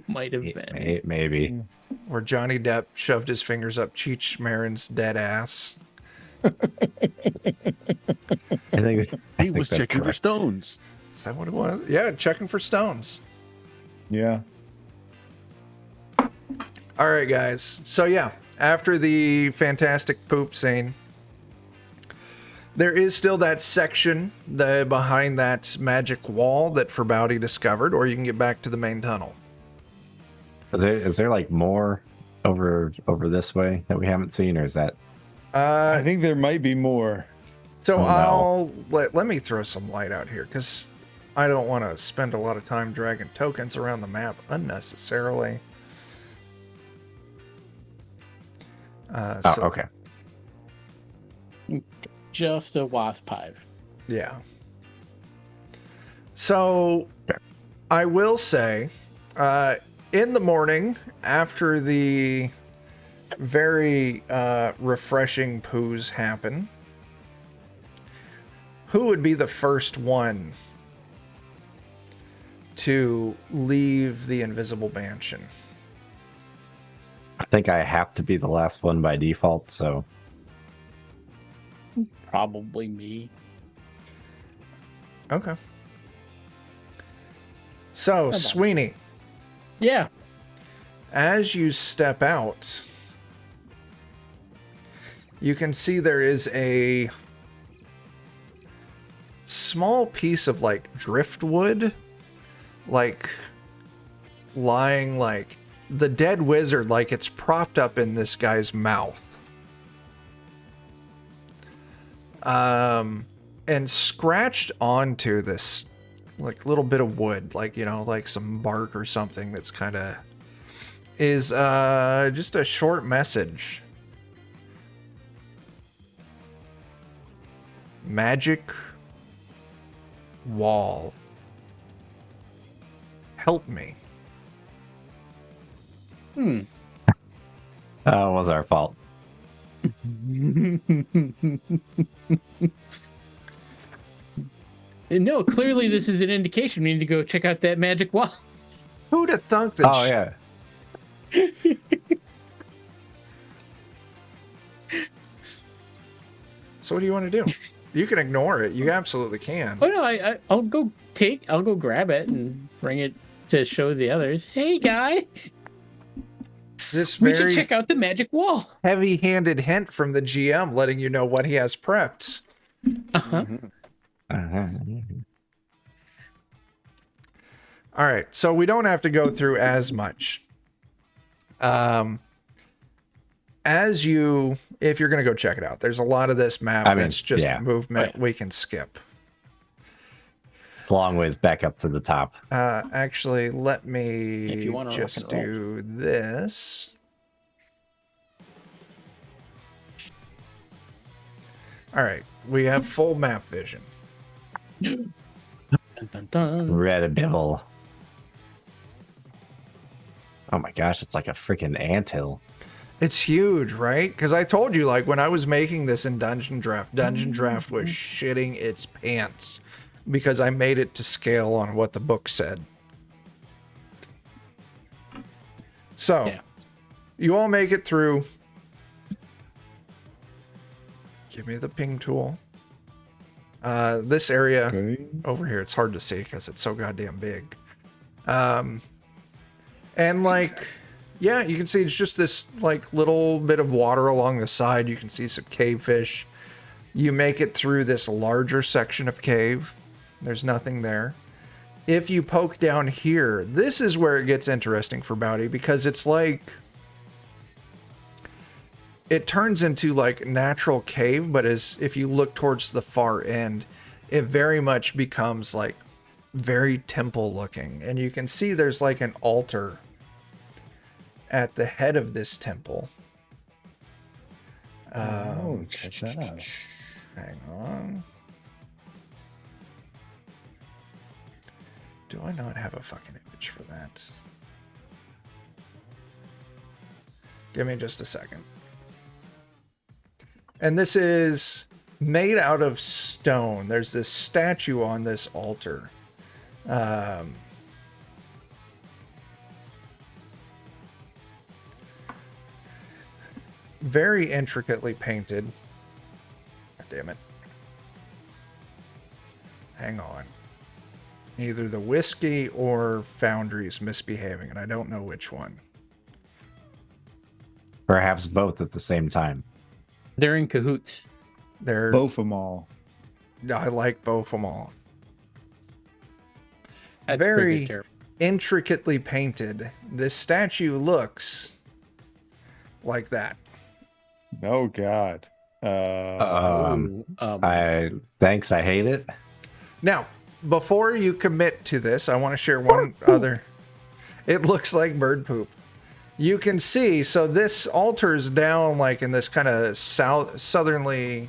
Might have been. Maybe. Where Johnny Depp shoved his fingers up Cheech Marin's dead ass. I think He was that's checking for correct. stones. Is that what it was? Yeah, checking for stones. Yeah. All right, guys. So, yeah, after the fantastic poop scene, there is still that section behind that magic wall that Farbauti discovered, or you can get back to the main tunnel. Is there like more over this way that we haven't seen, or is that? I think there might be more. So Oh, no. let me throw some light out here, because I don't want to spend a lot of time dragging tokens around the map unnecessarily. Okay. Just a wasp hive. Yeah. So, I will say, in the morning, after the very refreshing poos happen, who would be the first one to leave the invisible mansion? I think I have to be the last one by default, so Probably me. Okay. So, Sweeney, Yeah. As you step out, you can see there is a small piece of like driftwood, like lying, like the dead wizard, like it's propped up in this guy's mouth. And scratched onto this like little bit of wood, like, you know, like some bark or something that's kind of is just a short message. Magic wall. Help me. It was our fault. No, clearly this is an indication we need to go check out that magic wall. Who'd have thunk that? Oh, yeah. So what do you want to do? You can ignore it. You absolutely can. Oh no, I'll go grab it and bring it to show the others. Hey guys, This we should very check out the magic wall. heavy-handed hint from the GM letting you know what he has prepped. Uh-huh. All right, so we don't have to go through as much. As you, if you're going to go check it out, there's a lot of this map that's just movement we can skip. It's a long ways back up to the top. Actually, let me If you wanna just rock and do this. All right, we have full map vision. Dun, dun, dun. Red Bibble. Oh my gosh, it's like a freaking anthill. It's huge, right? Because I told you, like, when I was making this in Dungeon Draft was shitting its pants because I made it to scale on what the book said. So, Yeah. you all make it through. Give me the ping tool. This area Okay. over here, it's hard to see because it's so goddamn big. And like, yeah, you can see it's just this like little bit of water along the side. You can see some cave fish. You make it through this larger section of cave. There's nothing there. If you poke down here, this is where it gets interesting for Farbauti because it's like, it turns into like natural cave, but if you look towards the far end, it very much becomes like very temple looking. And you can see there's like an altar at the head of this temple. Check that out. Hang on. Do I not have a fucking image for that? Give me just a second. And this is made out of stone. There's this statue on this altar. Very intricately painted. God damn it. Hang on. Either the whiskey or Foundry's misbehaving, and I don't know which one. Perhaps both at the same time. They're in cahoots. They're Both of them all. I like both of them all. That's Very pretty terrible. intricately painted. This statue looks like that. Oh God. Thanks, I hate it. Now, before you commit to this, I want to share one other. It looks like bird poop. You can see, so this altar's down like in this kind of southerly.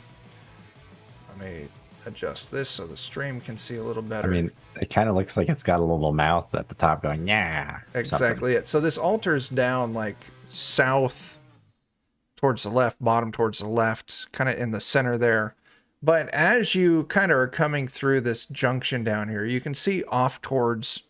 Let me adjust this so the stream can see a little better. I mean, it kind of looks like it's got a little mouth at the top going, yeah. Exactly it. So this altar's down like south towards the left, bottom towards the left, kind of in the center there. But as you kind of are coming through this junction down here, you can see off towards,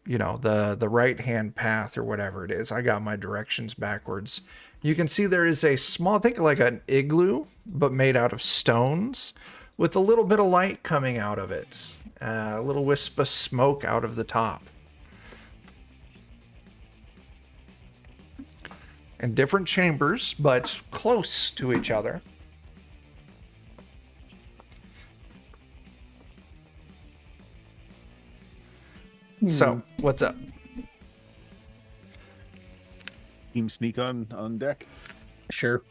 you know, the right-hand path or whatever it is. I got my directions backwards. You can see there is a small, think like an igloo, but made out of stones with a little bit of light coming out of it. A little wisp of smoke out of the top. in different chambers, but close to each other. So, what's up? Team sneak on deck. Sure.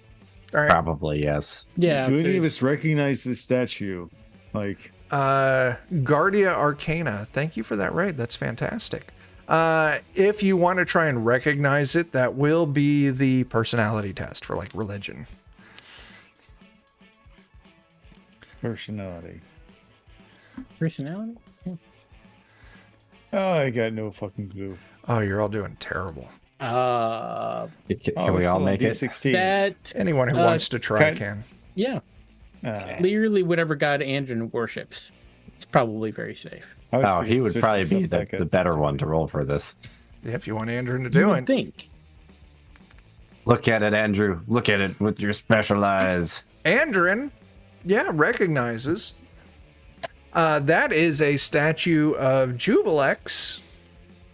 All right. Probably, yes. Yeah. Do any of there's- us recognize this statue? Like, Guardia Arcana. Thank you for that raid. That's fantastic. If you want to try and recognize it, that will be the personality test for like religion. personality. Personality? Oh, I got no fucking clue. Oh, you're all doing terrible. Can Oh, we it's all still make it? D16. That, Anyone who wants to try can. yeah. Ah, Clearly, whatever god Andrin worships, it's probably very safe. I always Oh, forget he to would switch probably myself be back the up. better one to roll for this. Yeah, if you want Andrew to You do would it. think. Look at it, Andrew. Look at it with your special eyes. Andrin, yeah, recognizes. That is a statue of Jubilex.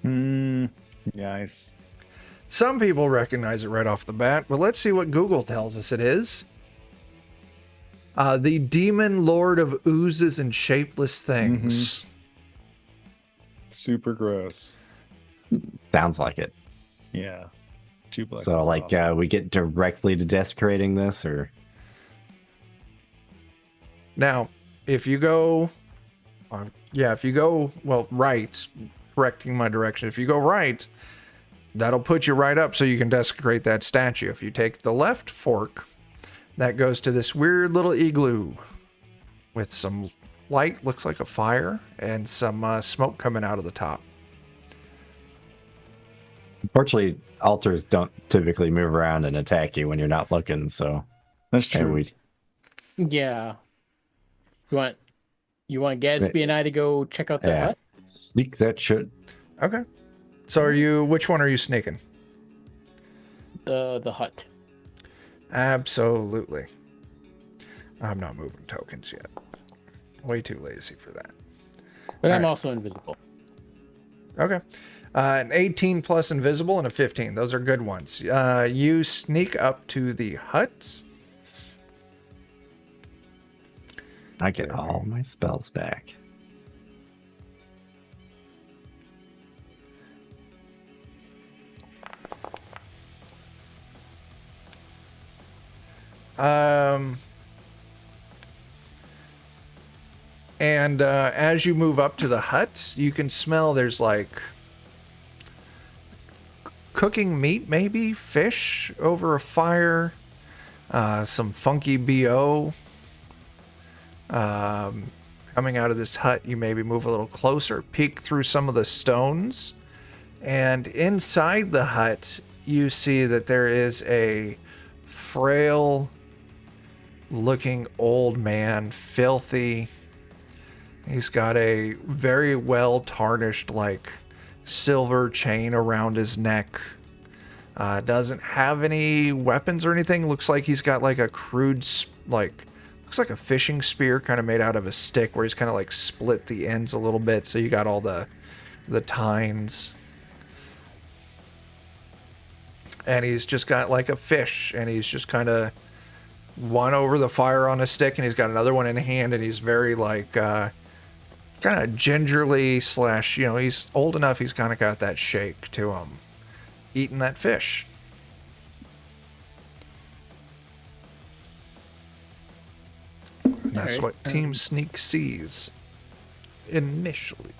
Nice. Some people recognize it right off the bat, but let's see what Google tells us it is. The demon lord of oozes and shapeless things. Super gross. Sounds like it. Yeah. Tublex So, is like, awesome. we get directly to desecrating this, or Now, if you go, right, correcting my direction, if you go right, that'll put you right up so you can desecrate that statue. If you take the left fork, that goes to this weird little igloo with some light, looks like a fire, and some smoke coming out of the top. unfortunately, altars don't typically move around and attack you when you're not looking. So, That's and true. we Yeah. You want Gadsby and I to go check out the hut? sneak that shit. Okay. So which one are you sneaking? The hut. Absolutely. I'm not moving tokens yet. Way too lazy for that. But I'm Alright. also invisible. Okay. An 18 plus invisible and a 15. Those are good ones. You sneak up to the hut. I get all my spells back. And as you move up to the hut, you can smell there's like cooking meat, maybe fish over a fire, some funky BO coming out of this hut. You maybe move a little closer, peek through some of the stones, and inside the hut, you see that there is a frail looking old man, filthy. He's got a very well tarnished, like, silver chain around his neck. Doesn't have any weapons or anything. Looks like he's got like a crude, looks like a fishing spear kind of made out of a stick where he's kind of like split the ends a little bit. So you got all the tines. And he's just got like a fish, and he's just kind of one over the fire on a stick, and he's got another one in hand, and he's very like kind of gingerly / he's old enough, he's kind of got that shake to him, eating that fish. And that's Alright, what Team Sneak sees initially.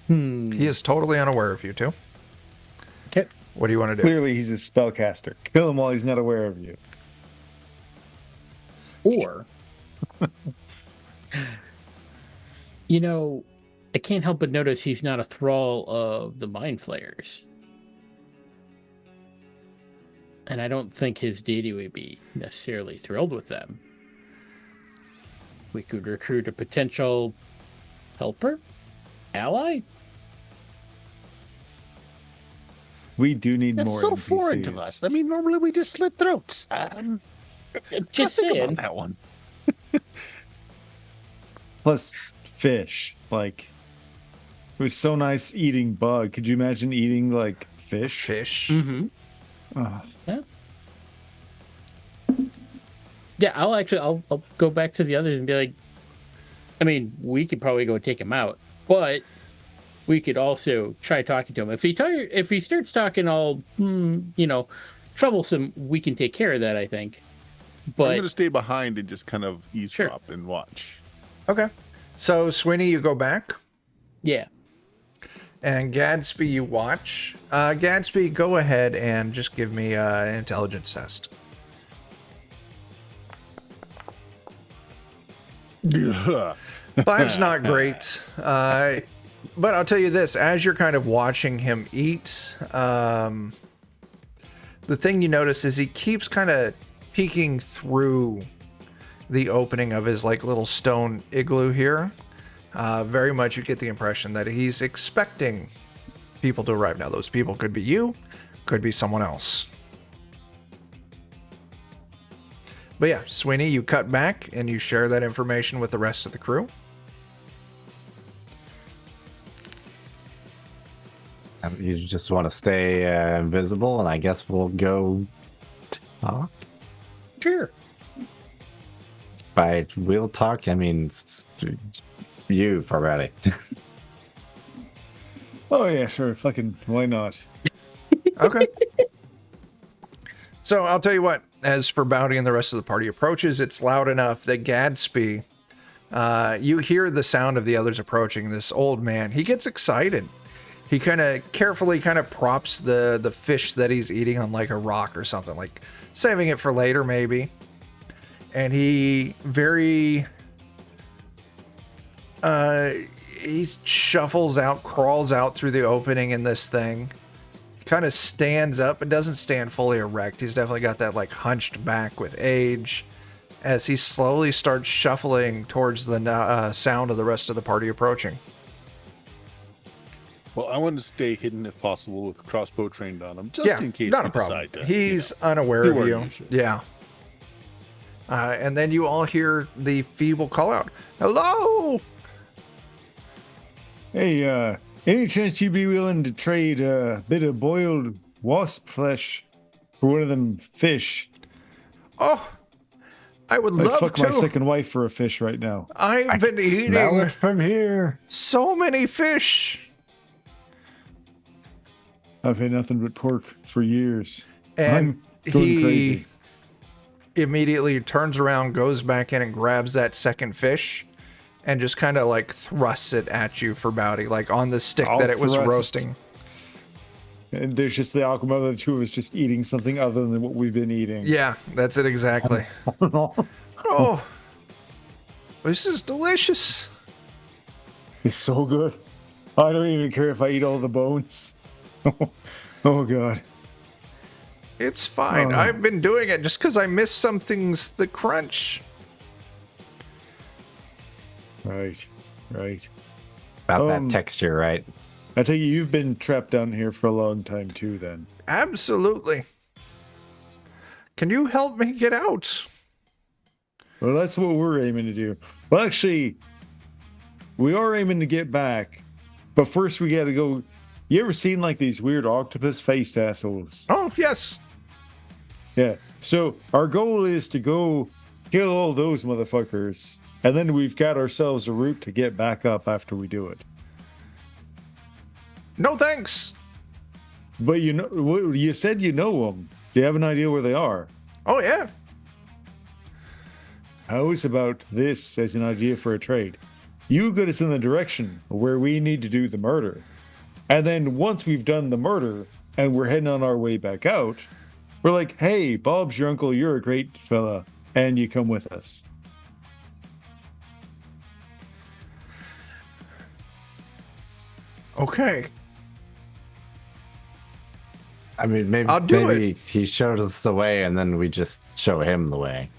He is totally unaware of you two. Okay. What do you want to do? Clearly, he's a spellcaster. Kill him while he's not aware of you. Or, I can't help but notice he's not a thrall of the Mind Flayers. And I don't think his deity would be necessarily thrilled with them. We could recruit a potential helper? Ally? We do need That's more so NPCs. foreign to us. I mean, normally we just slit throats. Just think saying. about that one. Plus, fish. Like, was so nice eating bug. Could you imagine eating like fish? Mm-hmm. Yeah. Yeah, I'll go back to the others and be like, I mean, we could probably go take him out, but we could also try talking to him. If he starts talking all, troublesome, we can take care of that, I think. But I'm going to stay behind and just kind of eavesdrop and watch. Okay. So, Sweeney, you go back. Yeah. And Gadsby, you watch. Gadsby, go ahead and just give me an intelligence test. Five's not great. But I'll tell you this, as you're kind of watching him eat, the thing you notice is he keeps kind of peeking through the opening of his like little stone igloo here. Very much you get the impression that he's expecting people to arrive. Now, those people could be you, could be someone else. But yeah, Sweeney, you cut back and you share that information with the rest of the crew. You just want to stay invisible, and I guess we'll go talk. Sure. By we'll talk, I mean you, Farbauti. Oh yeah, sure. Fucking why not? Okay. So I'll tell you what, as Farbauti and the rest of the party approaches, it's loud enough that Gadsby, you hear the sound of the others approaching. This old man, he gets excited. He kind of carefully props the fish that he's eating on like a rock or something, like saving it for later maybe. And he he shuffles out, crawls out through the opening in this thing, kind of stands up, but doesn't stand fully erect. He's definitely got that like hunched back with age as he slowly starts shuffling towards the sound of the rest of the party approaching. Well, I want to stay hidden if possible with crossbow trained on him, just in case not we a problem. decide to. He's unaware of you. Unusual. Yeah. And then you all hear the feeble call out, "Hello!" Hey, any chance you'd be willing to trade a bit of boiled wasp flesh for one of them fish? Oh, I would I'd love fuck to. my second wife for a fish right now. I've been Smell eating it from here. so many fish. I've had nothing but pork for years. And I'm going he crazy. immediately turns around, goes back in and grabs that second fish and just kind of like thrusts it at you, Farbauti, like on the stick I'll that it was thrust. roasting. And there's just the alchemy of the two of us just eating something other than what we've been eating. Yeah, that's it exactly. Oh, this is delicious. It's so good. I don't even care if I eat all the bones. Oh God. It's fine. Oh. I've been doing it just because I miss some things that crunch. Right. About that texture, right? I tell you, you've been trapped down here for a long time too, then. Absolutely. Can you help me get out? Well, that's what we're aiming to do. Well, actually, we are aiming to get back, but first we gotta go. You ever seen like these weird octopus-faced assholes? Oh, yes. Yeah. So our goal is to go kill all those motherfuckers, and then we've got ourselves a route to get back up after we do it. No thanks. But you said you know them. Do you have an idea where they are? Oh, yeah. How's about this as an idea for a trade? You get us in the direction where we need to do the murder. And then once we've done the murder and we're heading on our way back out, we're like, hey, Bob's your uncle, you're a great fella, and you come with us. Okay. I mean, maybe, I'll do maybe he showed us the way and then we just show him the way.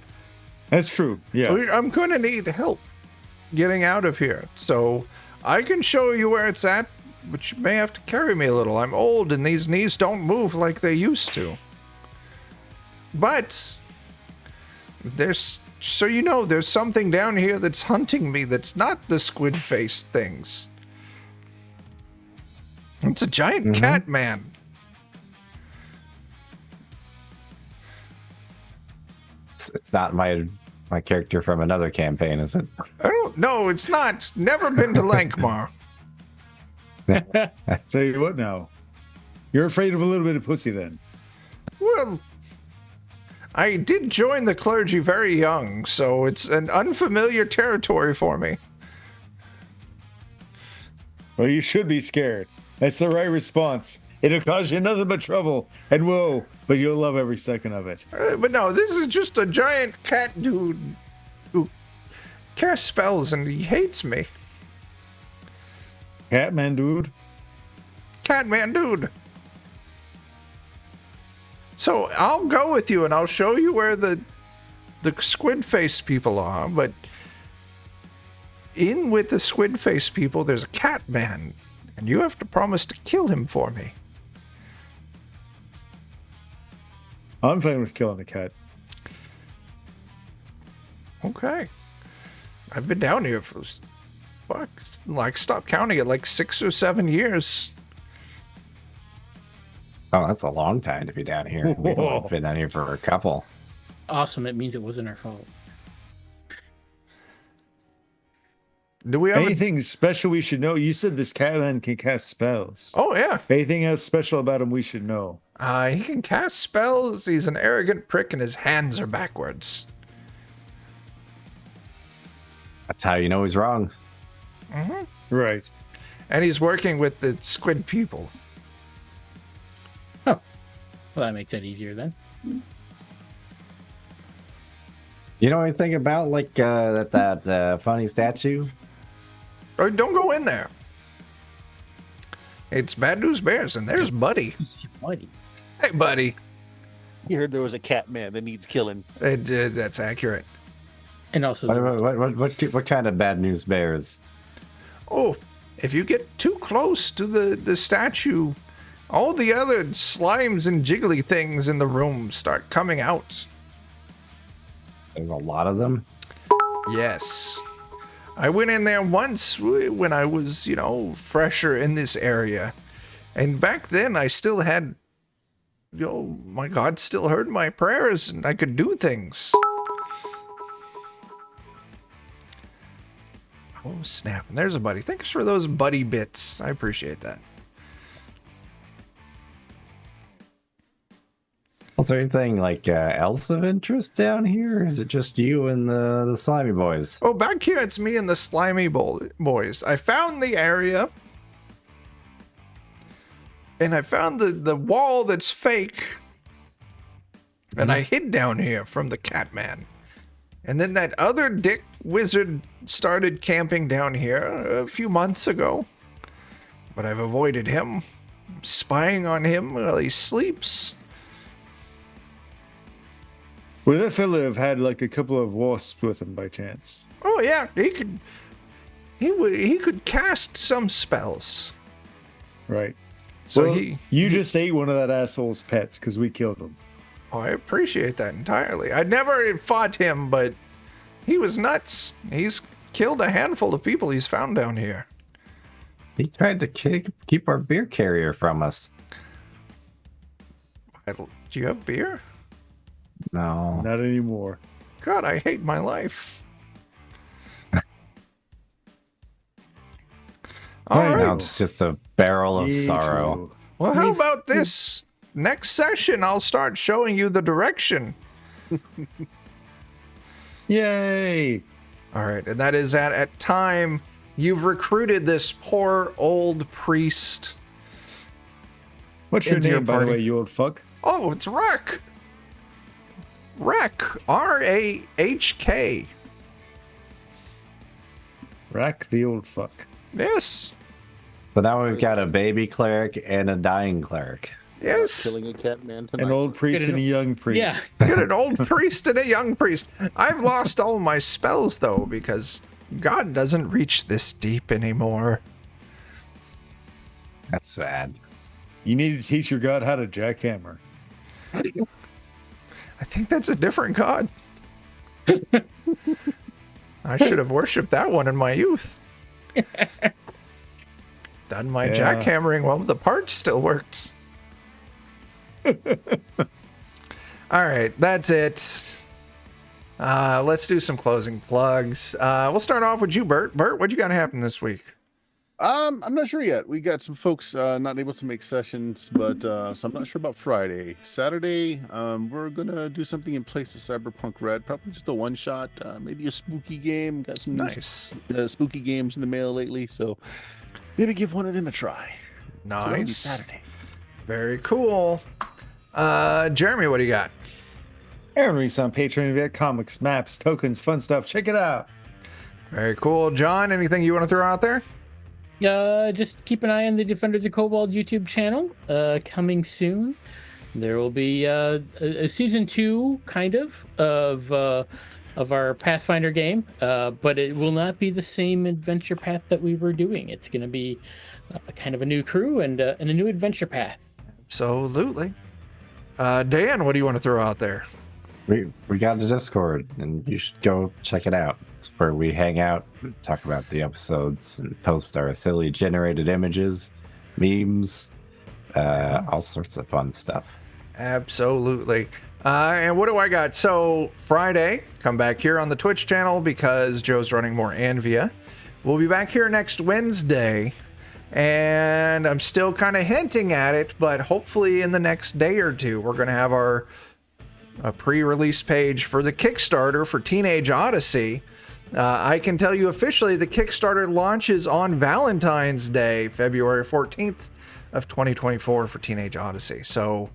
That's true, yeah. I'm going to need help getting out of here. So I can show you where it's at, but you may have to carry me a little. I'm old and these knees don't move like they used to. But there's something down here that's hunting me that's not the squid-faced things. It's a giant cat man. It's not my character from another campaign, is it? I don't know. It's not. Never been to Lankmar. Tell you what now. You're afraid of a little bit of pussy then. Well, I did join the clergy very young, so it's an unfamiliar territory for me. Well, you should be scared. That's the right response. It'll cause you nothing but trouble and woe, but you'll love every second of it. But no, this is just a giant cat dude who casts spells and he hates me. Catman dude? Catman dude. So I'll go with you and I'll show you where the squid-faced people are, but in with the squid-faced people, there's a cat man, and you have to promise to kill him for me. I'm fine with killing the cat. Okay. I've been down here for, stop counting it, 6 or 7 years. Oh, that's a long time to be down here. We've only been down here for a couple. Awesome. It means it wasn't our fault. Do we have anything special we should know? You said this catman can cast spells. Oh, yeah. Anything else special about him we should know? He can cast spells. He's an arrogant prick and his hands are backwards. That's how you know he's wrong. Mm-hmm. Right. And he's working with the squid people. Oh. Well, that makes it easier then. You know anything about that funny statue? Oh, don't go in there. It's Bad News Bears, and there's Buddy. Buddy. Hey, Buddy. You heard there was a cat man that needs killing. That's accurate. And also, what kind of bad news bears? Oh, if you get too close to the statue, all the other slimes and jiggly things in the room start coming out. There's a lot of them. Yes. I went in there once when I was, fresher in this area. And back then I still had, my God still heard my prayers and I could do things. Oh, snap. And there's a buddy. Thanks for those buddy bits. I appreciate that. Is there anything else of interest down here? Or is it just you and the slimy boys? Oh, back here it's me and the slimy boys. I found the area. And I found the wall that's fake. And I hid down here from the Catman. And then that other dick wizard started camping down here a few months ago. But I've avoided him. I'm spying on him while he sleeps. Would that fella have had a couple of wasps with him by chance? Oh yeah, he could cast some spells. Right. So well, you just ate one of that asshole's pets because we killed him. Oh, I appreciate that entirely. I never fought him, but he was nuts. He's killed a handful of people he's found down here. He tried to keep our beer carrier from us. Do you have beer? No. Not anymore. God, I hate my life. All right. Now it's just a barrel of sorrow. Well, how about this? Next session, I'll start showing you the direction. Yay! All right, and that is at time you've recruited this poor old priest. What's your into your name, by the party. way, you old fuck? Oh, it's Rek. Rek. R-A-H-K. Rack the old fuck. Yes. So now we've got a baby cleric and a dying cleric. Yes. Killing a cat man tonight. An old priest and a young priest. yeah. Get an old priest and a young priest. I've lost all my spells, though, because God doesn't reach this deep anymore. That's sad. You need to teach your god how to jackhammer. I think that's a different God. I should have worshipped that one in my youth. Done my Yeah. jackhammering while the part still works. All right, that's it. Let's do some closing plugs. We'll start off with you, Bert. Bert, what you got happen this week? I'm not sure yet. We got some folks not able to make sessions, but so I'm not sure about Friday. Saturday, we're gonna do something in place of Cyberpunk Red. Probably just a one shot, maybe a spooky game. Got some Nice. spooky games in the mail lately, so maybe give one of them a try. So that'll be Nice. Saturday. Very cool. Jeremy, what do you got? Aaron Reese on Patreon. We got comics, maps, tokens, fun stuff. Check it out. Very cool. John, anything you want to throw out there? Just keep an eye on the Defenders of Cobalt YouTube channel. Coming soon. There will be a season 2, kind of our Pathfinder game, but it will not be the same adventure path that we were doing. It's going to be kind of a new crew and a new adventure path. Absolutely. Dan, what do you want to throw out there? We got a Discord, and you should go check it out. It's where we hang out, talk about the episodes, and post our silly generated images, memes, all sorts of fun stuff. Absolutely. And what do I got? So Friday, come back here on the Twitch channel because Joe's running more Anvia. We'll be back here next Wednesday. And I'm still kind of hinting at it, but hopefully in the next day or two, we're going to have a pre-release page for the Kickstarter for Teenage Odyssey. I can tell you officially the Kickstarter launches on Valentine's Day, February 14th of 2024 for Teenage Odyssey. So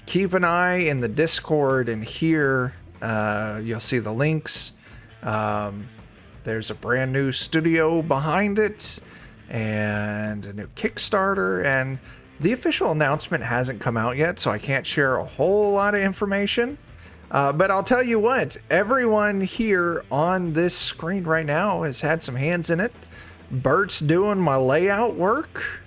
keep an eye in the Discord and here. You'll see the links. There's a brand new studio behind it and a new Kickstarter, and the official announcement hasn't come out yet, so I can't share a whole lot of information. But I'll tell you what, everyone here on this screen right now has had some hands in it. Bert's doing my layout work.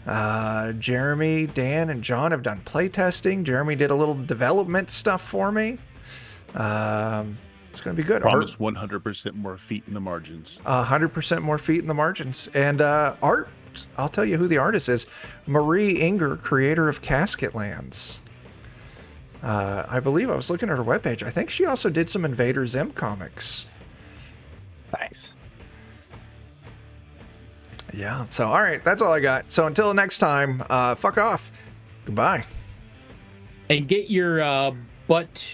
Jeremy, Dan, and John have done playtesting. Jeremy did a little development stuff for me. It's going to be good. Promise 100% more feet in the margins. 100% more feet in the margins. And art, I'll tell you who the artist is. Marie Inger, creator of Casket Lands. I believe I was looking at her webpage. I think she also did some Invader Zim comics. Nice. Yeah, so all right, that's all I got. So until next time, fuck off. Goodbye. And get your butt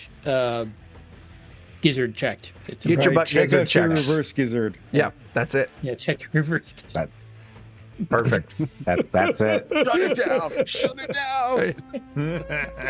gizzard checked. It's Get your butt check gizzard out your checked. reverse gizzard. Yeah, that's it. Yeah, check your reverse. That, Perfect. that's it. Shut it down! Shut it down!